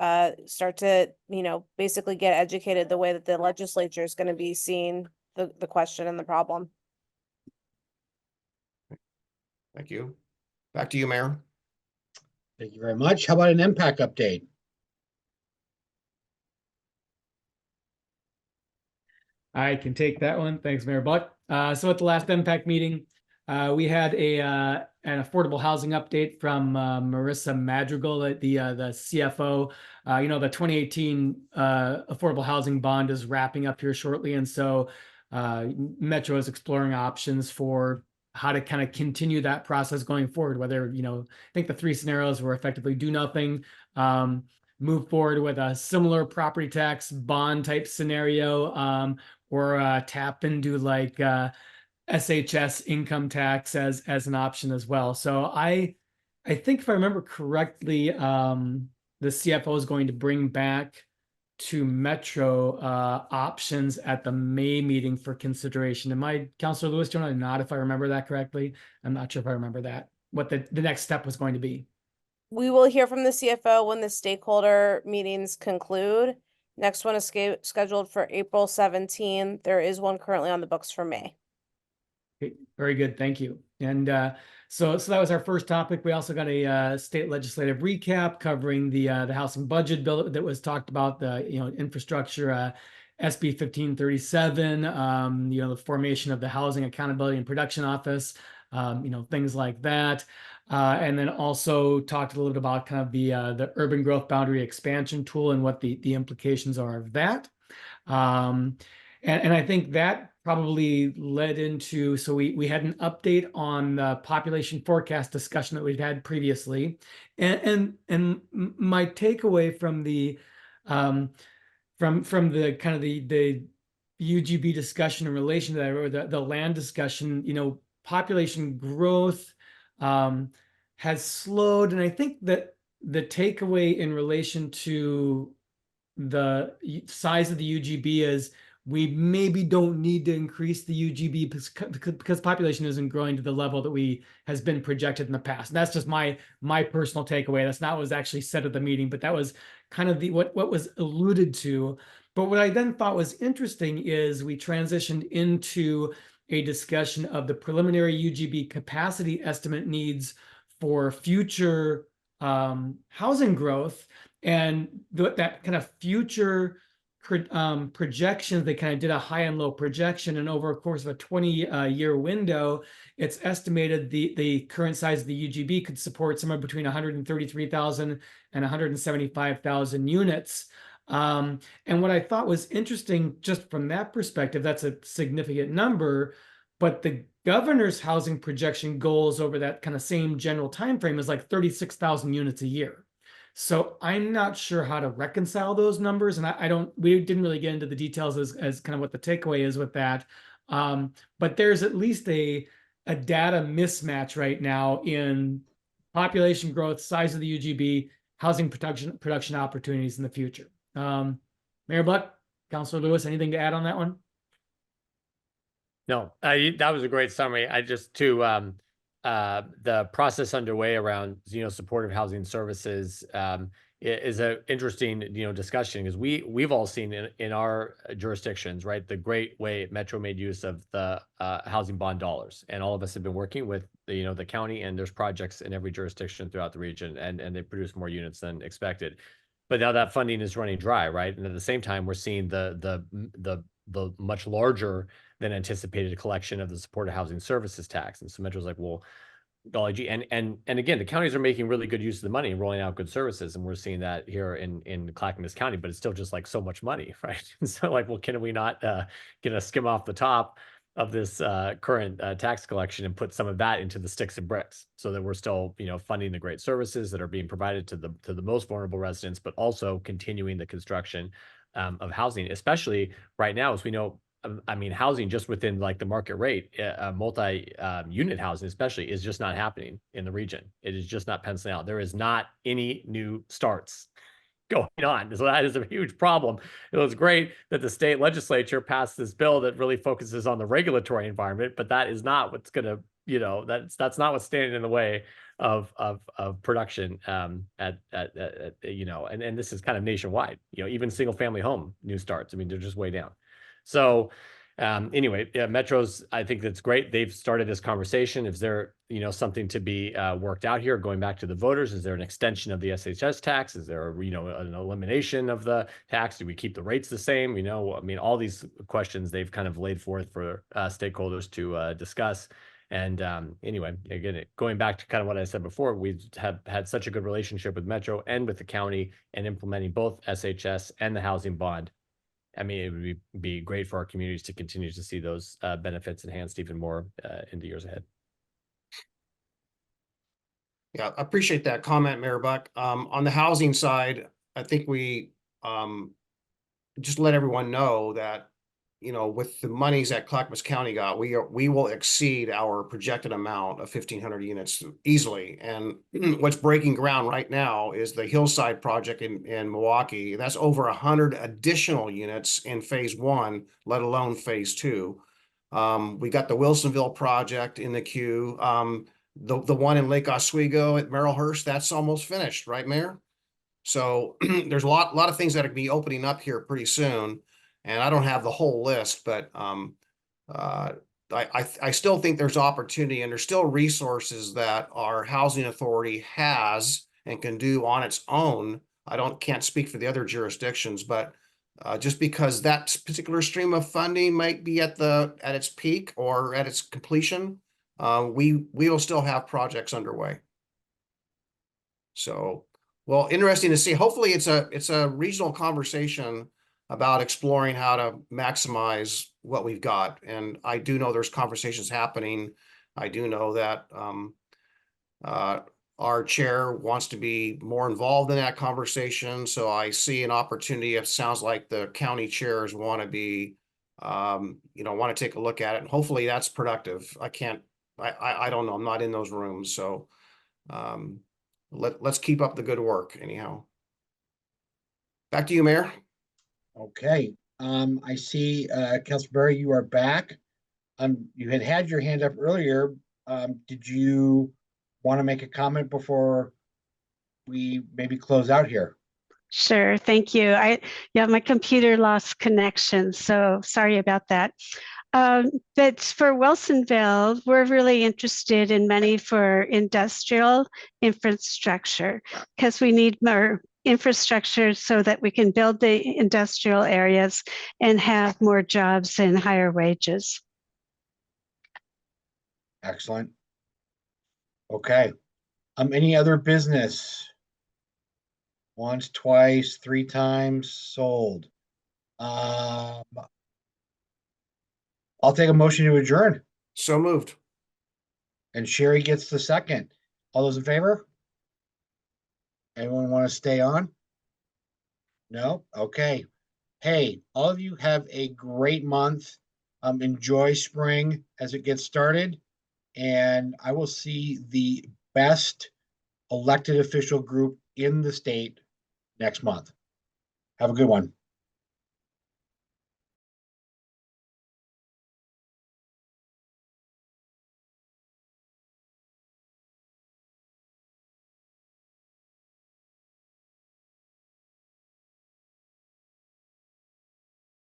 start to, you know, basically get educated the way that the legislature is going to be seeing the question and the problem. Thank you. Back to you, Mayor. Thank you very much. How about an impact update? I can take that one. Thanks, Mayor Buck. So at the last impact meeting, we had an affordable housing update from Marissa Madrigal, the CFO. You know, the 2018 affordable housing bond is wrapping up here shortly, and so Metro is exploring options for how to kind of continue that process going forward. Whether, you know, I think the 3 scenarios were effectively do nothing, move forward with a similar property tax bond type scenario, or tap into like SHS income tax as an option as well. So I think if I remember correctly, the CFO is going to bring back to Metro options at the May meeting for consideration. Am I, Councilor Lewis, do you want to nod if I remember that correctly? I'm not sure if I remember that, what the next step was going to be. We will hear from the CFO when the stakeholder meetings conclude. Next one is scheduled for April 17. There is one currently on the books for May. Okay, very good, thank you. And so that was our first topic. We also got a state legislative recap covering the housing budget bill that was talked about, the infrastructure, SB 1537, the formation of the Housing Accountability and Production Office, things like that. And then also talked a little bit about kind of the urban growth boundary expansion tool and what the implications are of that. And I think that probably led into, so we had an update on the population forecast discussion that we'd had previously. And my takeaway from the from the kind of the UGB discussion in relation to that, or the land discussion, population growth has slowed. And I think that the takeaway in relation to the size of the UGB is we maybe don't need to increase the UGB because population isn't growing to the level that has been projected in the past. And that's just my personal takeaway. That's not what was actually said at the meeting, but that was kind of what was alluded to. But what I then thought was interesting is we transitioned into a discussion of the preliminary UGB capacity estimate needs for future housing growth, and that kind of future projections, they kind of did a high and low projection, and over a course of a 20-year window, it's estimated the current size of the UGB could support somewhere between 133,000 and 175,000 units. And what I thought was interesting, just from that perspective, that's a significant number, but the governor's housing projection goals over that kind of same general time frame is like 36,000 units a year. So I'm not sure how to reconcile those numbers, and we didn't really get into the details as kind of what the takeaway is with that. But there's at least a data mismatch right now in population growth, size of the UGB, housing production opportunities in the future. Mayor Buck, Councilor Lewis, anything to add on that one? No, that was a great summary. I just the process underway around supportive housing services is a interesting discussion, because we've all seen in our jurisdictions, right, the great way Metro made use of the housing bond dollars, and all of us have been working with the county, and there's projects in every jurisdiction throughout the region, and they produce more units than expected. But now that funding is running dry, right? And at the same time, we're seeing the much larger than anticipated collection of the supported housing services tax. And so Metro's like, well, golly gee, and again, the counties are making really good use of the money and rolling out good services, and we're seeing that here in Clackamas County, but it's still just like so much money, right? And so like, well, can we not get a skim off the top of this current tax collection and put some of that into the sticks and bricks, so that we're still funding the great services that are being provided to the most vulnerable residents, but also continuing the construction of housing, especially right now, as we know. I mean, housing just within like the market rate, multi-unit housing especially, is just not happening in the region. It is just not penciling out. There is not any new starts going on. So that is a huge problem. It was great that the state legislature passed this bill that really focuses on the regulatory environment, but that is not what's going to, that's not what's standing in the way of production and this is kind of nationwide. Even single family home new starts, I mean, they're just way down. So anyway, Metro's, I think that's great. They've started this conversation. Is there, something to be worked out here? Going back to the voters, is there an extension of the SHS tax? Is there, an elimination of the tax? Do we keep the rates the same? I mean, all these questions they've kind of laid forth for stakeholders to discuss. And anyway, again, going back to kind of what I said before, we have had such a good relationship with Metro and with the county, and implementing both SHS and the housing bond. I mean, it would be great for our communities to continue to see those benefits enhanced even more in the years ahead. Yeah, I appreciate that comment, Mayor Buck. On the housing side, I think we just let everyone know that, with the monies that Clackamas County got, we will exceed our projected amount of 1,500 units easily. And what's breaking ground right now is the Hillside project in Milwaukee. That's over 100 additional units in phase 1, let alone phase 2. We got the Wilsonville project in the queue. The one in Lake Oswego at Merrillhurst, that's almost finished, right, Mayor? So there's a lot of things that are going to be opening up here pretty soon. And I don't have the whole list, but I still think there's opportunity, and there's still resources that our housing authority has and can do on its own. Can't speak for the other jurisdictions, but just because that particular stream of funding might be at its peak or at its completion, we will still have projects underway. So, well, interesting to see. Hopefully it's a regional conversation about exploring how to maximize what we've got. And I do know there's conversations happening. I do know that our chair wants to be more involved in that conversation. So I see an opportunity. It sounds like the county chairs want to be, want to take a look at it. And hopefully that's productive. I don't know. I'm not in those rooms. So let's keep up the good work anyhow. Back to you, Mayor. Okay, I see, Councilor Berry, you are back. You had your hand up earlier. Did you want to make a comment before we maybe close out here? Sure, thank you. My computer lost connection, so sorry about that. But for Wilsonville, we're really interested in money for industrial infrastructure because we need more infrastructure so that we can build the industrial areas and have more jobs and higher wages. Excellent. Okay. Any other business? Once, twice, 3 times sold. I'll take a motion to adjourn. So moved. And Sherry gets the second. All those in favor? Anyone want to stay on? No? Okay. Hey, all of you have a great month. Enjoy spring as it gets started. And I will see the best elected official group in the state next month. Have a good one.